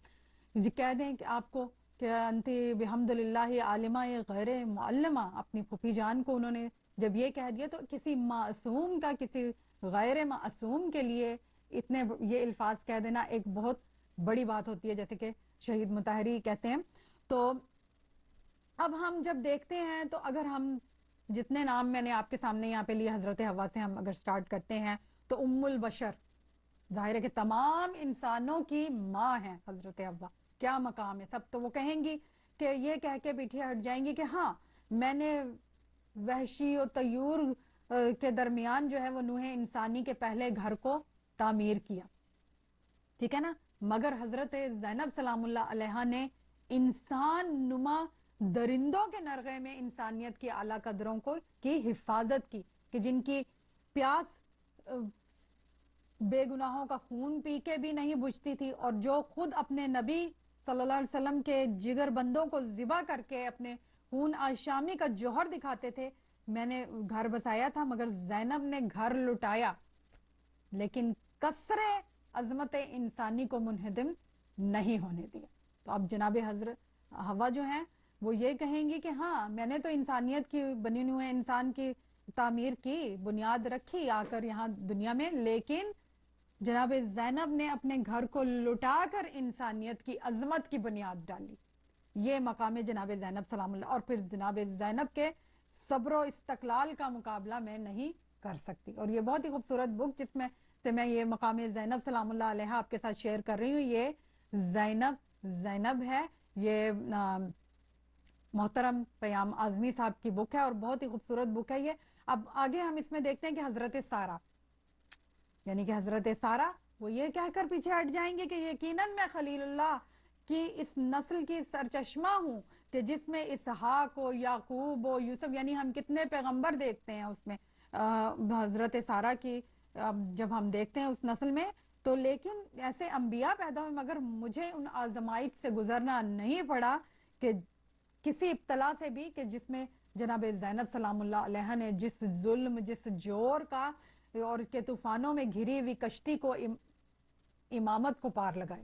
جی کہہ دیں کہ آپ کو کہ انتی بحمد للہ عالمہ غیر معلمہ، اپنی پھوپھی جان کو انہوں نے جب یہ کہہ دیا، تو کسی معصوم کا کسی غیر معصوم کے لیے اتنے یہ الفاظ کہہ دینا ایک بہت بڑی بات ہوتی ہے، جیسے کہ شہید مطہری کہتے ہیں. تو اب ہم جب دیکھتے ہیں تو اگر ہم جتنے نام میں نے آپ کے سامنے یہاں پہ لیے، حضرت حوا سے ہم اگر سٹارٹ کرتے ہیں تو ام البشر، ظاہر ہے کہ تمام انسانوں کی ماں ہیں حضرت حوا. کیا مقام ہے، سب تو وہ کہیں گی کہ یہ کہہ کے پیچھے ہٹ جائیں گی کہ ہاں میں نے وحشی و طیور کے درمیان جو ہے وہ نوح انسانی کے پہلے گھر کو تعمیر کیا، ٹھیک ہے نا. مگر حضرت زینب سلام اللہ علیہ نے انسان نما درندوں کے نرغے میں انسانیت کی اعلیٰ قدروں کو کی حفاظت کی، کہ جن کی پیاس بے گناہوں کا خون پی کے بھی نہیں بجھتی تھی، اور جو خود اپنے نبی صلی اللہ علیہ وسلم کے جگر بندوں کو ذبح کر کے اپنے خون آشامی کا جوہر دکھاتے تھے. میں نے گھر بسایا تھا مگر زینب نے گھر لٹایا، لیکن کسر عظمت انسانی کو منہدم نہیں ہونے دیا. تو اب جناب حضرت حوا جو ہیں وہ یہ کہیں گی کہ ہاں میں نے تو انسانیت کی بنی ہوئے انسان کی تعمیر کی، بنیاد رکھی آ کر یہاں دنیا میں، لیکن جناب زینب نے اپنے گھر کو لٹا کر انسانیت کی عظمت کی بنیاد ڈالی. یہ مقام جناب زینب سلام اللہ، اور پھر جناب زینب کے صبر و استقلال کا مقابلہ میں نہیں کر سکتی. اور یہ بہت ہی خوبصورت بک جس میں سے میں یہ مقام زینب سلام اللہ علیہ آپ کے ساتھ شیئر کر رہی ہوں. یہ زینب ہے، یہ محترم پیام اعظمی صاحب کی بک ہے اور بہت ہی خوبصورت بک ہے یہ. اب آگے ہم اس میں دیکھتے ہیں کہ حضرت سارہ، یعنی کہ حضرت سارہ وہ یہ کہہ کر پیچھے ہٹ جائیں گے کہ یقیناً میں خلیل اللہ کی اس نسل کی سرچشمہ ہوں کہ جس میں اسحاق و یعقوب و یوسف، یعنی ہم کتنے پیغمبر دیکھتے ہیں اس میں حضرت سارہ کی جب ہم دیکھتے ہیں اس نسل میں. تو لیکن ایسے انبیاء پیدا ہوئے مگر مجھے ان آزمائش سے گزرنا نہیں پڑا کہ کسی ابتلا سے بھی کہ جس میں جناب زینب سلام اللہ علیہ نے جس ظلم، جس جور کا اور کے طوفانوں میں گھری ہوئی کشتی کو امامت کو پار لگایا.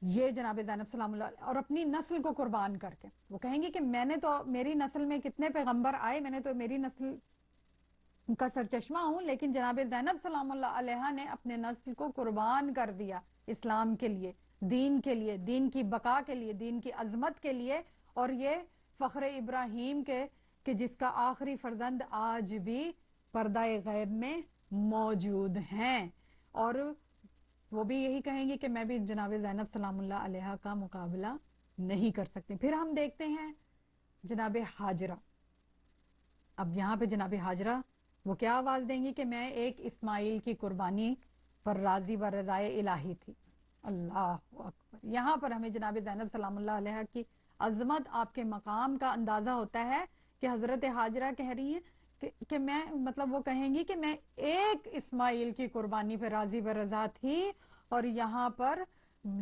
یہ جناب زینب سلام اللہ علیہ اور اپنی نسل کو قربان کر کے وہ کہیں گے کہ میں نے تو، میری نسل میں کتنے پیغمبر آئے، میں نے تو میری نسل کا سرچشمہ ہوں، لیکن جناب زینب سلام اللہ علیہ نے اپنے نسل کو قربان کر دیا اسلام کے لیے، دین کے لیے، دین کی بقا کے لیے، دین کی عظمت کے لیے. اور یہ فخر ابراہیم کے کہ جس کا آخری فرزند آج بھی پردہ غیب میں موجود ہیں، اور وہ بھی یہی کہیں گے کہ میں بھی جناب زینب سلام اللہ علیہ کا مقابلہ نہیں کر سکتی. پھر ہم دیکھتے ہیں جناب ہاجرہ. اب یہاں پہ جناب ہاجرہ وہ کیا آواز دیں گی کہ میں ایک اسماعیل کی قربانی پر راضی و رضائے الہی تھی. اللہ اکبر. یہاں پر ہمیں جناب زینب سلام اللہ علیہ کی عظمت، آپ کے مقام کا اندازہ ہوتا ہے کہ حضرت ہاجرہ کہہ رہی ہیں کہ میں، مطلب وہ کہیں گی کہ میں ایک اسماعیل کی قربانی پہ راضی و رضا تھی، اور یہاں پر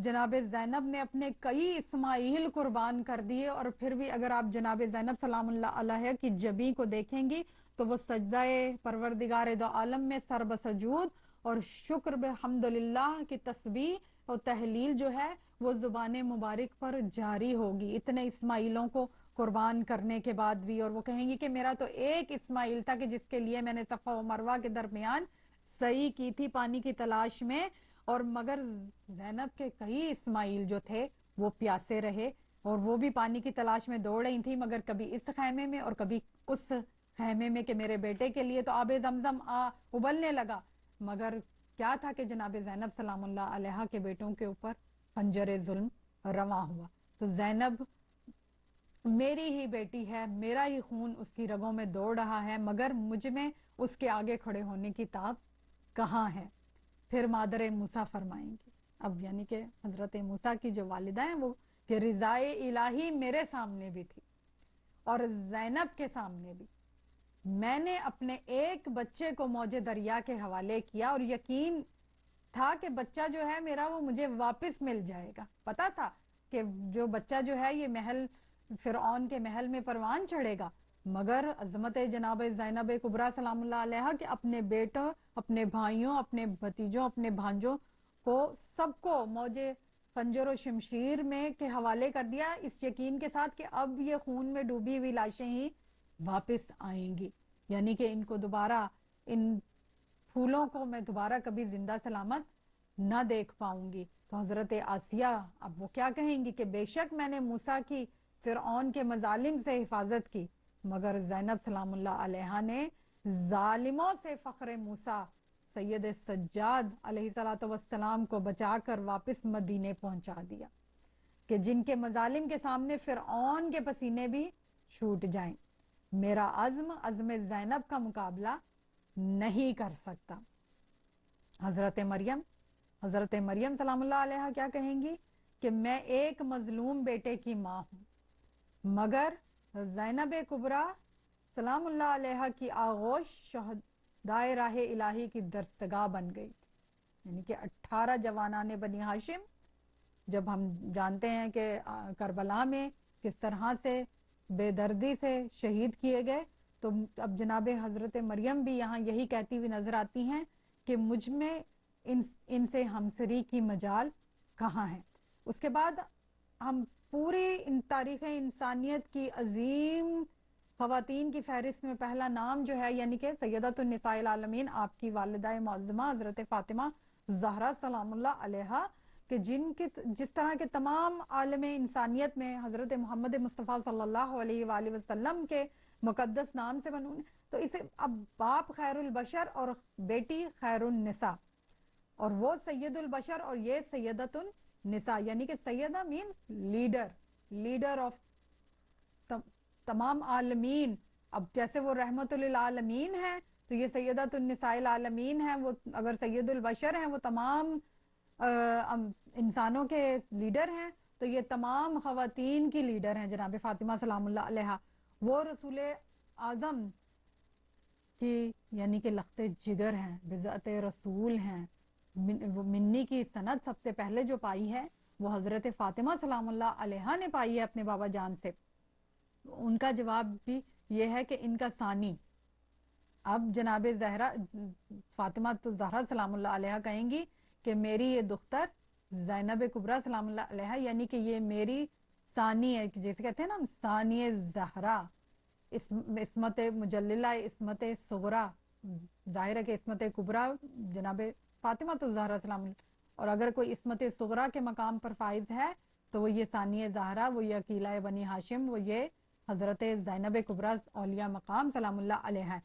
جناب زینب نے اپنے کئی اسماعیل قربان کر دیے. اور پھر بھی اگر آپ جناب زینب سلام اللہ علیہ کی جبیں کو دیکھیں گی تو وہ سجدہ پروردگار دو عالم میں سر بسجود اور شکر بحمدللہ کی تسبیح اور تحلیل جو ہے وہ زبان مبارک پر جاری ہوگی اتنے اسماعیلوں کو قربان کرنے کے بعد بھی. اور وہ کہیں گی کہ میرا تو ایک اسماعیل تھا کہ جس کے لیے میں نے صفا و مروہ کے درمیان سعی کی تھی پانی کی تلاش میں، اور مگر زینب کے کئی اسماعیل جو تھے وہ پیاسے رہے اور وہ بھی پانی کی تلاش میں دوڑ رہی تھی، مگر کبھی اس خیمے میں اور کبھی اس خیمے میں کہ میرے بیٹے کے لیے تو آب زمزم ابلنے لگا. مگر کیا تھا کہ جناب زینب سلام اللہ علیہ کے بیٹوں کے اوپر خنجر ظلم رواں ہوا. تو زینب میری ہی بیٹی ہے، میرا ہی خون اس کی رگوں میں دوڑ رہا ہے، مگر مجھ میں اس کے آگے کھڑے ہونے کی طاقت کہاں ہے. پھر مادر موسیٰ فرمائیں گی، اب یعنی کہ حضرت موسیٰ کی جو والدہ ہیں وہ کہ رضائے الہی میرے سامنے بھی تھی اور زینب کے سامنے بھی. میں نے اپنے ایک بچے کو موج دریا کے حوالے کیا اور یقین تھا کہ بچہ جو ہے میرا وہ مجھے واپس مل جائے گا. پتا تھا کہ جو بچہ جو ہے یہ محل فرعون کے محل میں پروان چڑھے گا، مگر عظمت جناب زینب کبریٰ سلام اللہ علیہ کہ اپنے بیٹوں، اپنے بھائیوں، اپنے بھتیجوں، اپنے بھانجوں کو سب کو موج خنجر و شمشیر میں کے حوالے کر دیا، اس یقین کے ساتھ کہ اب یہ خون میں ڈوبی ہوئی لاشیں ہی واپس آئیں گی، یعنی کہ ان کو دوبارہ، ان پھولوں کو میں دوبارہ کبھی زندہ سلامت نہ دیکھ پاؤں گی. تو حضرت آسیہ اب وہ کیا کہیں گی کہ بے شک میں نے موسیٰ کی فرعون کے مظالم سے حفاظت کی، مگر زینب سلام اللہ علیہ نے ظالموں سے فخر موسیٰ سید سجاد علیہ السلام کو بچا کر واپس مدینے پہنچا دیا کہ جن کے مظالم کے سامنے فرعون کے پسینے بھی چھوٹ جائیں. میرا عزم زینب کا مقابلہ نہیں کر سکتا. حضرت مریم سلام اللہ علیہ کیا کہیں گی کہ میں ایک مظلوم بیٹے کی ماں ہوں، مگر زینب کبریٰ سلام اللہ علیہ کی آغوش شہدائے راہ الہی کی درسگاہ بن گئی تھی. یعنی کہ 18 جوانان بنی ہاشم جب ہم جانتے ہیں کہ کربلا میں کس طرح سے بے دردی سے شہید کیے گئے، تو اب جناب حضرت مریم بھی یہاں یہی کہتی ہوئی نظر آتی ہیں کہ مجھ میں ان سے ہمسری کی مجال کہاں ہے. اس کے بعد ہم پوری تاریخ انسانیت کی عظیم خواتین کی فہرست میں پہلا نام جو ہے یعنی کہ سیدۃ النساء العالمین آپ کی والدہ معظمہ حضرت فاطمہ زہرا سلام اللہ علیہ کہ جس طرح کے تمام عالم انسانیت میں حضرت محمد مصطفیٰ صلی اللہ علیہ وآلہ وسلم کے مقدس نام سے بنوں، تو اسے اب باپ خیر البشر اور بیٹی خیر النساء، اور وہ سید البشر اور یہ سیدت النساء، یعنی کہ سیدہ مینز لیڈر آف تمام عالمین. اب جیسے وہ رحمت للعالمین ہیں تو یہ سیدت النساء العالمین ہیں، وہ اگر سید البشر ہیں وہ تمام انسانوں کے لیڈر ہیں، تو یہ تمام خواتین کی لیڈر ہیں جناب فاطمہ سلام اللہ علیہا. وہ رسول اعظم کی یعنی کہ لخت جگر ہیں، بذات رسول ہیں. وہ منی کی سند سب سے پہلے جو پائی ہے وہ حضرت فاطمہ سلام اللہ علیہا نے پائی ہے اپنے بابا جان سے. ان کا جواب بھی یہ ہے کہ ان کا ثانی. اب جناب زہرا فاطمہ تو زہرا سلام اللہ علیہا کہیں گی کہ میری یہ دختر زینب کبریٰ سلام اللہ علیہا، یعنی کہ یہ میری ثانی ہے، جیسے کہتے ہیں نا ثانی زہرا، عصمت مجللہ، عصمت صغرا. ظاہر ہے کہ عصمت کبریٰ جناب فاطمہ تو زہرا سلام اللہ، اور اگر کوئی عصمت صغرا کے مقام پر فائز ہے تو وہ یہ ثانی زہرا، وہ یہ عقیلہ بنی ہاشم، وہ یہ حضرت زینب کبریٰ اولیاء مقام سلام اللہ علیہ ہے.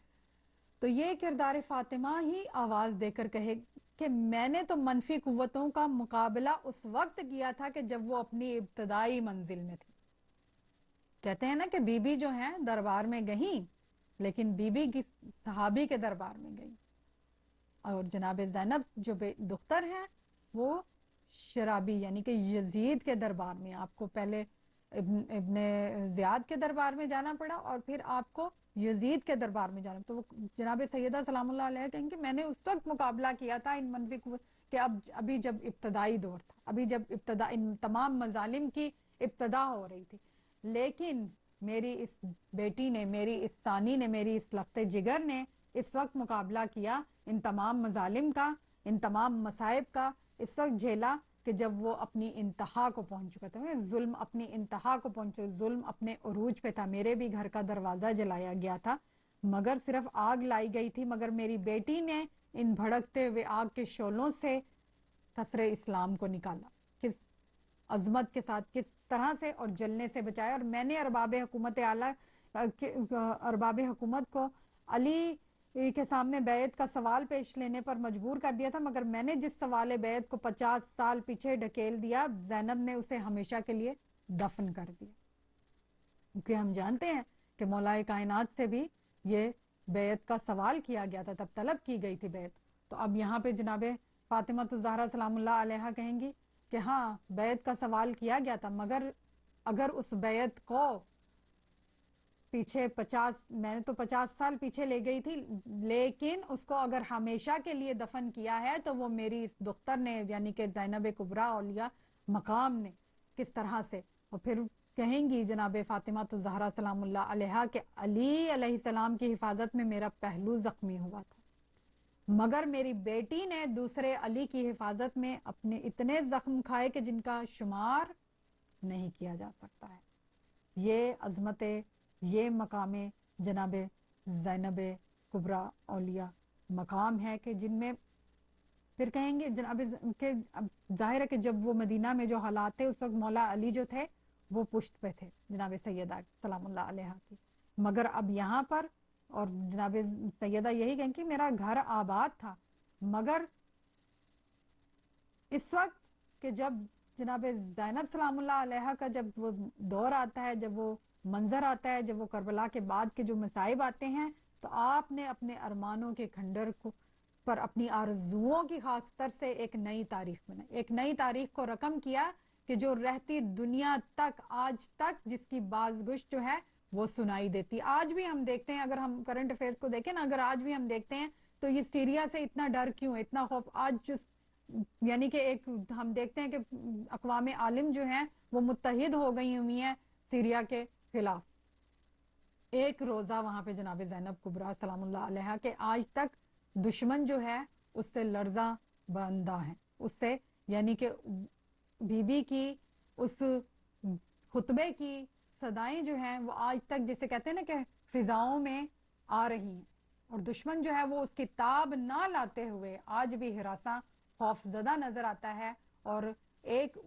تو یہ کردار فاطمہ ہی آواز دے کر کہے کہ میں نے تو منفی قوتوں کا مقابلہ اس وقت کیا تھا کہ جب وہ اپنی ابتدائی منزل میں تھی. کہتے ہیں نا کہ بی بی جو ہیں دربار میں گئیں، لیکن بی بی کی صحابی کے دربار میں گئیں، اور جناب زینب جو دختر ہیں وہ شرابی یعنی کہ یزید کے دربار میں. آپ کو پہلے ابن زیاد کے دربار میں جانا پڑا اور پھر آپ کو یزید کے دربار میں جانا. تو وہ جناب سیدہ سلام اللہ علیہ کہیں کہ میں نے اس وقت مقابلہ کیا تھا ان منفی کہ ابھی جب ابتدائی دور تھا، ابھی جب ان تمام مظالم کی ابتدا ہو رہی تھی، لیکن میری اس بیٹی نے، میری اس ثانی نے، میری اس لخت جگر نے اس وقت مقابلہ کیا ان تمام مظالم کا، ان تمام مصائب کا اس وقت جھیلا کہ جب وہ اپنی انتہا کو پہنچ چکا تھا. ظلم اپنی انتہا کو پہنچے، ظلم اپنے عروج پہ تھا. میرے بھی گھر کا دروازہ جلایا گیا تھا، مگر صرف آگ لائی گئی تھی، مگر میری بیٹی نے ان بھڑکتے ہوئے آگ کے شعلوں سے قصر اسلام کو نکالا، کس عظمت کے ساتھ، کس طرح سے، اور جلنے سے بچایا. اور میں نے ارباب حکومت اعلیٰ، ارباب حکومت کو علی کے سامنے بیعت کا سوال پیش لینے پر مجبور کر دیا تھا، مگر میں نے جس سوال بیعت کو 50 سال پیچھے ڈھکیل دیا، زینب نے اسے ہمیشہ کے لیے دفن کر دیا. کیونکہ ہم جانتے ہیں کہ مولا کائنات سے بھی یہ بیعت کا سوال کیا گیا تھا، تب طلب کی گئی تھی بیعت. تو اب یہاں پہ جناب فاطمہ الزہرا سلام اللہ علیہا کہیں گی کہ ہاں بیعت کا سوال کیا گیا تھا، مگر اگر اس بیعت کو پیچھے 50، میں نے تو 50 سال پیچھے لے گئی تھی، لیکن اس کو اگر ہمیشہ کے لیے دفن کیا ہے تو وہ میری اس دختر نے یعنی کہ زینب کبریٰ اولیاء مقام نے کس طرح سے. اور پھر کہیں گی جناب فاطمہ الزہرا سلام اللہ علیہا کہ علی علیہ السلام کی حفاظت میں میرا پہلو زخمی ہوا تھا، مگر میری بیٹی نے دوسرے علی کی حفاظت میں اپنے اتنے زخم کھائے کہ جن کا شمار نہیں کیا جا سکتا ہے. یہ عظمت، یہ مقام جناب زینب کبریٰ اولیاء مقام ہے کہ جن میں پھر کہیں گے جناب کہ ظاہر ہے کہ جب وہ مدینہ میں جو حالات تھے اس وقت مولا علی جو تھے وہ پشت پہ تھے جناب سیدہ سلام اللہ علیہا کی، مگر اب یہاں پر اور جناب سیدہ یہی کہیں کہ میرا گھر آباد تھا، مگر اس وقت کہ جب جناب زینب سلام اللہ علیہا کا جب وہ دور آتا ہے، جب وہ منظر آتا ہے، جب وہ کربلا کے بعد کے جو مصائب آتے ہیں، تو آپ نے اپنے ارمانوں کے کھنڈر کو پر اپنی آرزوؤں کی خاطر سے ایک نئی تاریخ بنائی، ایک نئی تاریخ کو رقم کیا کہ جو رہتی دنیا تک آج تک جس کی بازگشت جو ہے وہ سنائی دیتی. آج بھی ہم دیکھتے ہیں، اگر ہم کرنٹ افیئرس کو دیکھیں نا، اگر آج بھی ہم دیکھتے ہیں تو یہ سیریا سے اتنا ڈر کیوں، اتنا خوف آج یعنی کہ ایک ہم دیکھتے ہیں کہ اقوام عالم جو ہیں وہ متحد ہو گئی ہوئی ہیں سیریا کے خلاف. ایک روزہ وہاں پہ جناب زینب کبریٰ سلام اللہ علیہا کہ آج تک دشمن جو ہے اس سے لرزہ بندہ ہے، اس سے یعنی کہ بی بی کی اس خطبے کی صدائیں جو ہیں وہ آج تک جسے کہتے ہیں نا کہ فضاؤں میں آ رہی ہیں، اور دشمن جو ہے وہ اس کی تاب نہ لاتے ہوئے آج بھی ہراساں خوف زدہ نظر آتا ہے. اور ایک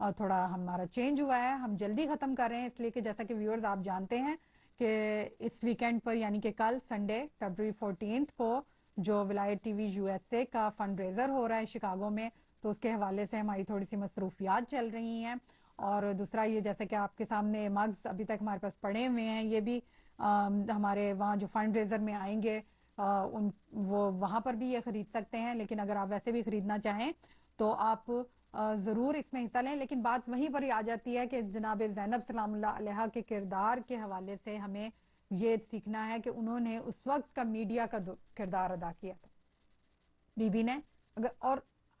تھوڑا ہمارا چینج ہوا ہے. ہم جلدی ختم کر رہے ہیں اس لیے کہ جیسا کہ ویورز آپ جانتے ہیں کہ اس ویکینڈ پر یعنی کہ کل سنڈے فیبروری 14 کو جو ولایت T V U S A کا فنڈ ریزر ہو رہا ہے شکاگو میں, تو اس کے حوالے سے ہماری تھوڑی سی مصروفیات چل رہی ہیں. اور دوسرا یہ جیسے کہ آپ کے سامنے مگز ابھی تک ہمارے پاس پڑے ہوئے ہیں, یہ بھی ہمارے وہاں جو فنڈ ریزر میں آئیں گے وہ وہاں پر بھی یہ خرید سکتے ہیں, لیکن اگر آپ ویسے بھی خریدنا چاہیں تو آپ ضرور اس میں حصہ لیں. لیکن بات وہیں پر ہی آ جاتی ہے کہ جناب زینب سلام اللہ علیہا کے کردار کے حوالے سے ہمیں یہ سیکھنا ہے کہ انہوں نے اس وقت کا میڈیا کا کردار ادا کیا تھا. بی بی نے اور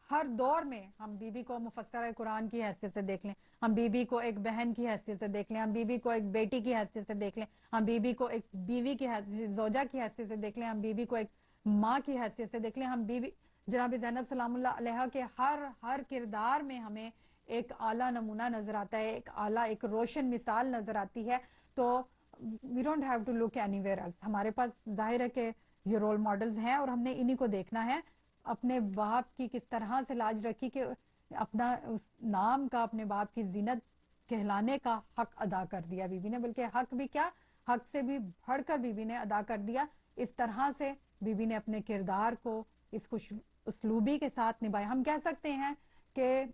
ہر دور میں ہم بی بی کو مفسرہ قرآن کی حیثیت سے دیکھ لیں, ہم بی بی کو ایک بہن کی حیثیت سے دیکھ لیں, ہم بی بی کو ایک بیٹی کی حیثیت سے دیکھ لیں, ہم بی بی کو ایک بیوی کی حیثیت زوجہ کی حیثیت سے دیکھ لیں, ہم بی بی کو ایک ماں کی حیثیت سے دیکھ لیں. ہم بی بی جناب زینب سلام اللہ علیہا کے ہر کردار میں ہمیں ایک اعلیٰ نمونہ نظر آتا ہے, ایک اعلیٰ ایک روشن مثال نظر آتی ہے. تو we don't have to look anywhere else, ہمارے پاس ظاہر ہے کہ یہ رول ماڈلز ہیں اور ہم نے انہی کو دیکھنا ہے. اپنے باپ کی کس طرح سے لاج رکھی کہ اپنا اس نام کا اپنے باپ کی زینت کہلانے کا حق ادا کر دیا بی بی نے, بلکہ حق بھی کیا, حق سے بھی بڑھ کر بی بی نے ادا کر دیا. اس طرح سے بی بی نے اپنے کردار کو اس خوش اسلوبی کے ساتھ نبھایا. ہم کہہ سکتے ہیں کہ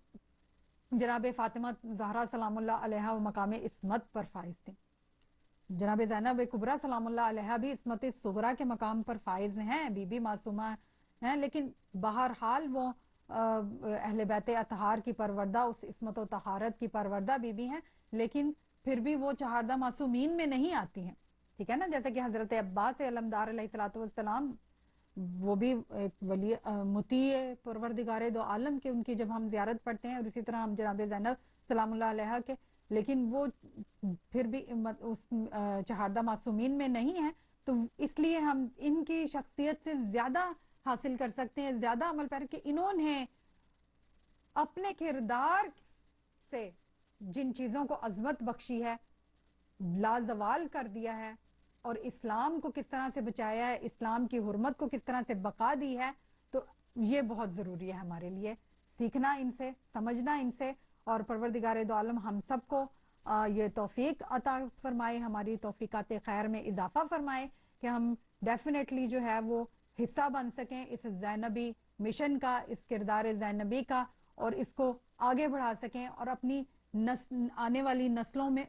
جناب فاطمہ زہرا سلام اللہ علیہا و مقام عصمت پر فائز تھیں, جناب زینب کبریٰ سلام اللہ علیہا بھی عصمت صغریٰ کے مقام پر فائز ہیں, بی بی معصومہ ہیں, لیکن بہرحال وہ اہل بیت اطہار کی پروردہ اس عصمت و طہارت کی پروردہ بی بی ہیں, لیکن پھر بھی وہ چہاردہ معصومین میں نہیں آتی ہیں. ٹھیک ہے نا, جیسے کہ حضرت عباس علمدار علیہ الصلوۃ والسلام وہ بھی ایک ولی مطیع پروردگار دو عالم کے, ان کی جب ہم زیارت پڑھتے ہیں, اور اسی طرح ہم جناب زینب سلام اللہ علیہا کے, لیکن وہ پھر بھی اس چہاردہ معصومین میں نہیں ہیں. تو اس لیے ہم ان کی شخصیت سے زیادہ حاصل کر سکتے ہیں, زیادہ عمل پیرا کہ انہوں نے اپنے کردار سے جن چیزوں کو عظمت بخشی ہے, لازوال کر دیا ہے, اور اسلام کو کس طرح سے بچایا ہے, اسلام کی حرمت کو کس طرح سے بقا دی ہے. تو یہ بہت ضروری ہے ہمارے لیے سیکھنا ان سے, سمجھنا ان سے, اور پروردگار دو عالم ہم سب کو یہ توفیق عطا فرمائے, ہماری توفیقات خیر میں اضافہ فرمائے کہ ہم ڈیفینیٹلی جو ہے وہ حصہ بن سکیں اس زینبی مشن کا, اس کردار زینبی کا, اور اس کو آگے بڑھا سکیں اور اپنی آنے والی نسلوں میں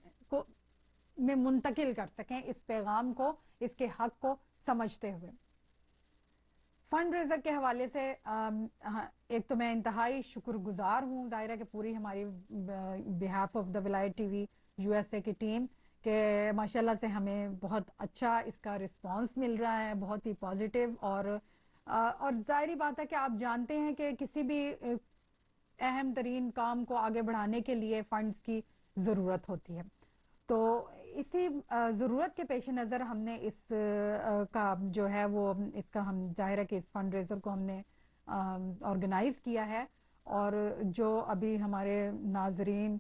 منتقل کر سکیں اس پیغام کو, اس کے حق کو سمجھتے ہوئے. فنڈ ریزر کے حوالے سے ایک تو میں انتہائی شکر گزار ہوں, ظاہر ہے کہ پوری ہماری بہاف آف دا ولایت T V U S A کی ٹیم, کہ ماشاءاللہ سے ہمیں بہت اچھا اس کا رسپانس مل رہا ہے, بہت ہی پازیٹیو. اور ظاہری بات ہے کہ آپ جانتے ہیں کہ کسی بھی اہم ترین کام کو آگے بڑھانے کے لیے فنڈز کی ضرورت ہوتی ہے. تو اسی ضرورت کے پیش نظر ہم نے اس کا جو ہے وہ اس کا ہم ظاہر ہے کہ اس فنڈ ریزر کو ہم نے آرگنائز کیا ہے. اور جو ابھی ہمارے ناظرین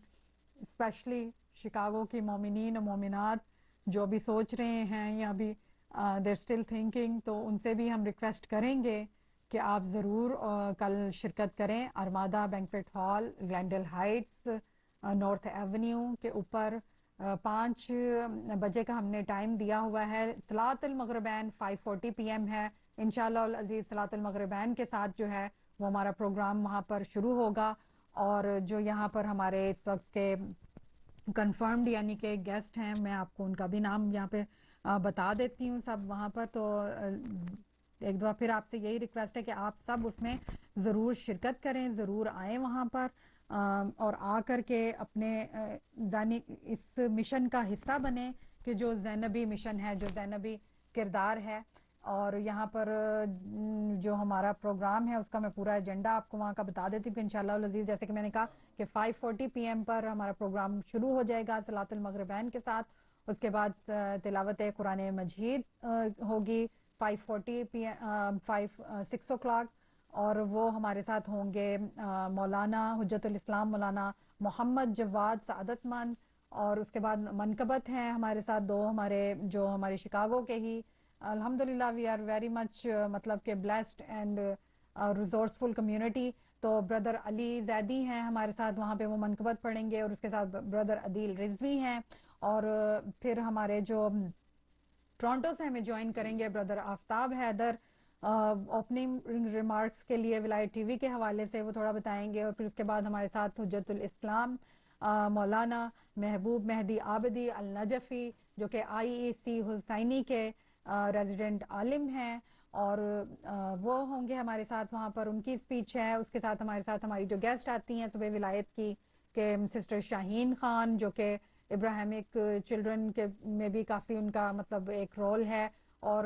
اسپیشلی شکاگو کی مومنین و مومنات جو بھی سوچ رہے ہیں یا بھی دیر اسٹل تھنکنگ, تو ان سے بھی ہم ریکویسٹ کریں گے کہ آپ ضرور کل شرکت کریں. Armada banquet hall, Glendale Heights, North Avenue کے اوپر 5 بجے کا ہم نے ٹائم دیا ہوا ہے. صلاۃ المغربین 5:40 PM ہے. انشاءاللہ العزیز صلاۃ المغربین کے ساتھ جو ہے وہ ہمارا پروگرام وہاں پر شروع ہوگا. اور جو یہاں پر ہمارے اس وقت کے کنفرمڈ یعنی کہ گیسٹ ہیں, میں آپ کو ان کا بھی نام یہاں پہ بتا دیتی ہوں سب وہاں پر. تو ایک دفعہ پھر آپ سے یہی ریکویسٹ ہے کہ آپ سب اس میں ضرور شرکت کریں, ضرور آئیں وہاں پر, اور آ کر کے اپنے اس مشن کا حصہ بنیں کہ جو زینبی مشن ہے, جو زینبی کردار ہے. اور یہاں پر جو ہمارا پروگرام ہے اس کا میں پورا ایجنڈا آپ کو وہاں کا بتا دیتی ہوں کہ انشاءاللہ العزیز جیسے کہ میں نے کہا کہ 5:40 PM پر ہمارا پروگرام شروع ہو جائے گا صلاۃ المغربین کے ساتھ. اس کے بعد تلاوت قرآن مجید ہوگی 6 o'clock, اور وہ ہمارے ساتھ ہوں گے مولانا حجت الاسلام مولانا محمد جواد سعادت مند. اور اس کے بعد منقبت ہیں ہمارے ساتھ 2 ہمارے شکاگو کے ہی. الحمدللہ وی آر ویری مچ مطلب کہ بلیسڈ اینڈ ریسورسفل کمیونٹی, تو بردر علی زیدی ہیں ہمارے ساتھ وہاں پہ، وہ منقبت پڑھیں گے، اور اس کے ساتھ بردر عدیل رضوی ہیں، اور پھر ہمارے جو ٹورانٹو سے ہمیں جوائن کریں گے بردر آفتاب حیدر، اوپننگ ریمارکس کے لیے ولایت ٹی وی کے حوالے سے وہ تھوڑا بتائیں گے، اور پھر اس کے بعد ہمارے ساتھ حجت الاسلام مولانا محبوب مہدی عابدی النجفی، جو کہ IEC حسینی کے ریزیڈنٹ عالم ہیں، اور وہ ہوں گے ہمارے ساتھ وہاں پر، ان کی اسپیچ ہے۔ اس کے ساتھ ہمارے ساتھ ہماری جو گیسٹ آتی ہیں صبح ولایت کی، کہ سسٹر شاہین خان، جو کہ ابراہیمک چلڈرن کے میں بھی کافی ان کا مطلب ایک رول ہے، اور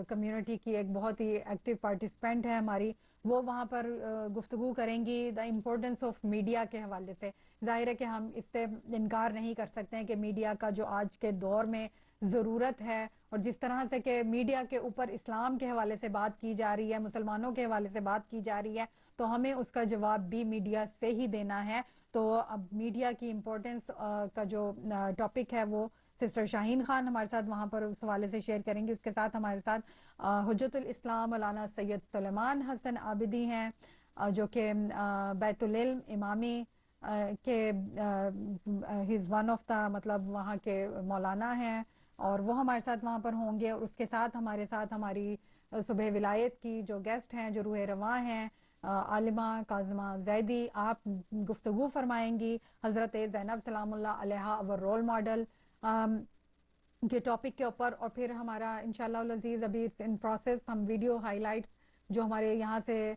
کمیونٹی کی ایک بہت ہی ایکٹیو پارٹیسپینٹ ہے ہماری، وہ وہاں پر گفتگو کریں گی دا امپورٹنس آف میڈیا کے حوالے سے۔ ظاہر ہے کہ ہم اس سے انکار نہیں کر سکتے ہیں کہ میڈیا کا جو آج کے دور میں ضرورت ہے، اور جس طرح سے کہ میڈیا کے اوپر اسلام کے حوالے سے بات کی جا رہی ہے، مسلمانوں کے حوالے سے بات کی جا رہی ہے، تو ہمیں اس کا جواب بھی میڈیا سے ہی دینا ہے۔ تو اب میڈیا کی امپورٹنس کا جو ٹاپک ہے وہ سسٹر شاہین خان ہمارے ساتھ وہاں پر اس حوالے سے شیئر کریں گے۔ اس کے ساتھ ہمارے ساتھ حجت الاسلام مولانا سید سلیمان حسن عابدی ہیں، جو کہ بیت العلم امامی کے ہی از ون آف دا مطلب وہاں کے مولانا ہیں، اور وہ ہمارے ساتھ وہاں پر ہوں گے۔ اور اس کے ساتھ ہمارے ساتھ ہماری صبح ولایت کی جو گیسٹ ہیں، جو روح رواں ہیں، عالمہ کاظمہ زیدی، آپ گفتگو فرمائیں گی حضرت زینب سلام اللہ علیہا اور رول ماڈل کے ٹاپک کے اوپر۔ اور پھر ہمارا انشاءاللہ العزیز ابھی ان پروسیس ہم ویڈیو ہائی لائٹس جو ہمارے یہاں سے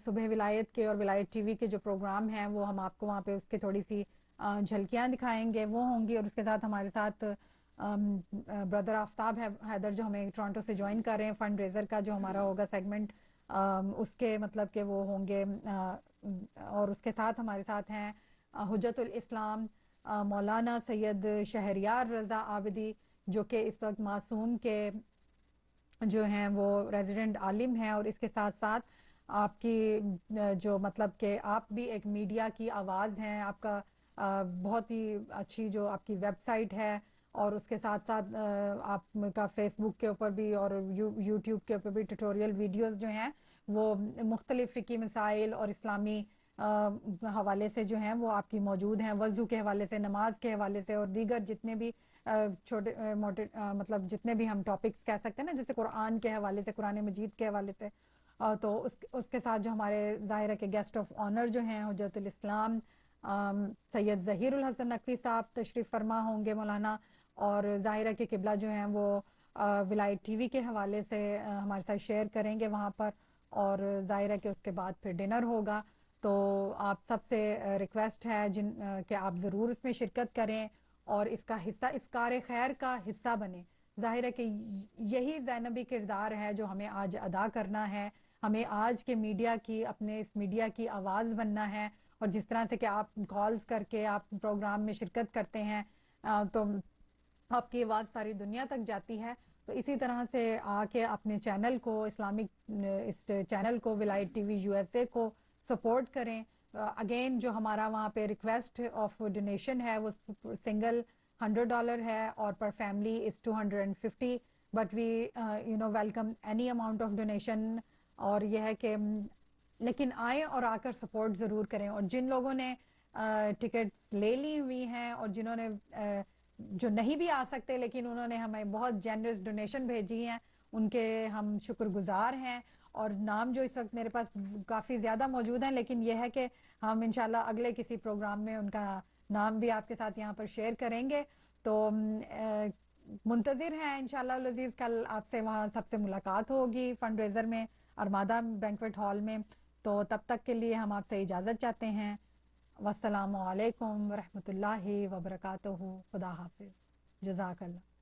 صبح ولایت کے اور ولایت ٹی وی کے جو پروگرام ہیں وہ ہم آپ کو وہاں پہ اس کے تھوڑی سی جھلکیاں دکھائیں گے، وہ ہوں گی۔ اور اس کے ساتھ ہمارے ساتھ بردر آفتاب حیدر جو ہمیں ٹورانٹو سے جوائن کر رہے ہیں، فنڈ ریزر کا جو ہمارا ہوگا سیگمنٹ، اس کے مطلب کہ وہ ہوں گے۔ اور اس کے ساتھ ہمارے ساتھ ہیں حجت الاسلام مولانا سید شہریار رضا عابدی، جو کہ اس وقت معصوم کے جو ہیں وہ ریزیڈنٹ عالم ہیں، اور اس کے ساتھ ساتھ آپ کی جو مطلب کہ آپ بھی ایک میڈیا کی آواز ہیں، آپ کا بہت ہی اچھی جو آپ کی ویب سائٹ ہے، اور اس کے ساتھ ساتھ آپ کا فیس بک کے اوپر بھی اور یوٹیوب کے اوپر بھی ٹیوٹوریل ویڈیوز جو ہیں وہ مختلف فقہی مسائل اور اسلامی حوالے سے جو ہیں وہ آپ کی موجود ہیں، وضو کے حوالے سے، نماز کے حوالے سے، اور دیگر جتنے بھی چھوٹے موٹے مطلب جتنے بھی ہم ٹاپکس کہہ سکتے ہیں نا، جیسے قرآن کے حوالے سے، قرآن مجید کے حوالے سے، تو اس کے ساتھ جو ہمارے ظاہر ہے کہ گیسٹ آف آنر جو ہیں حجت الاسلام سید ظہیر الحسن نقوی صاحب تشریف فرما ہوں گے مولانا، اور ظاہر ہے کہ قبلہ جو ہیں وہ ولایت ٹی وی کے حوالے سے ہمارے ساتھ شیئر کریں گے وہاں پر، اور ظاہر ہے کہ اس کے بعد پھر ڈنر ہوگا۔ تو آپ سب سے ریکویسٹ ہے کہ آپ ضرور اس میں شرکت کریں اور اس کا حصہ، اس کار خیر کا حصہ بنیں۔ ظاہر ہے کہ یہی زینبی کردار ہے جو ہمیں آج ادا کرنا ہے، ہمیں آج کے میڈیا کی، اپنے اس میڈیا کی آواز بننا ہے، اور جس طرح سے کہ آپ کالز کر کے آپ پروگرام میں شرکت کرتے ہیں تو آپ کی آواز ساری دنیا تک جاتی ہے، تو اسی طرح سے آ کے اپنے چینل کو، اسلامک اس چینل کو، ولایت ٹی وی USA کو سپورٹ کریں۔ اگین جو ہمارا وہاں پہ ریکویسٹ آف ڈونیشن ہے وہ سنگل $100 ہے، اور per family is 250، but we welcome any amount of donation. اور یہ ہے کہ لیکن آئیں اور آ کر سپورٹ ضرور کریں، اور جن لوگوں نے ٹکٹس لے لی ہوئی ہیں، اور جنہوں نے جو نہیں بھی آ سکتے لیکن انہوں نے ہمیں بہت جنرس ڈونیشن بھیجی ہیں، ان کے ہم شکر گزار ہیں۔ اور نام جو اس وقت میرے پاس کافی زیادہ موجود ہیں، لیکن یہ ہے کہ ہم انشاءاللہ اگلے کسی پروگرام میں ان کا نام بھی آپ کے ساتھ یہاں پر شیئر کریں گے۔ تو منتظر ہیں انشاءاللہ العزیز، کل آپ سے وہاں سب سے ملاقات ہوگی فنڈ ریزر میں، ارمادہ بینکویٹ ہال میں۔ تو تب تک کے لیے ہم آپ سے اجازت چاہتے ہیں۔ والسلام علیکم ورحمۃ اللہ وبرکاتہ۔ خدا حافظ، جزاک اللہ۔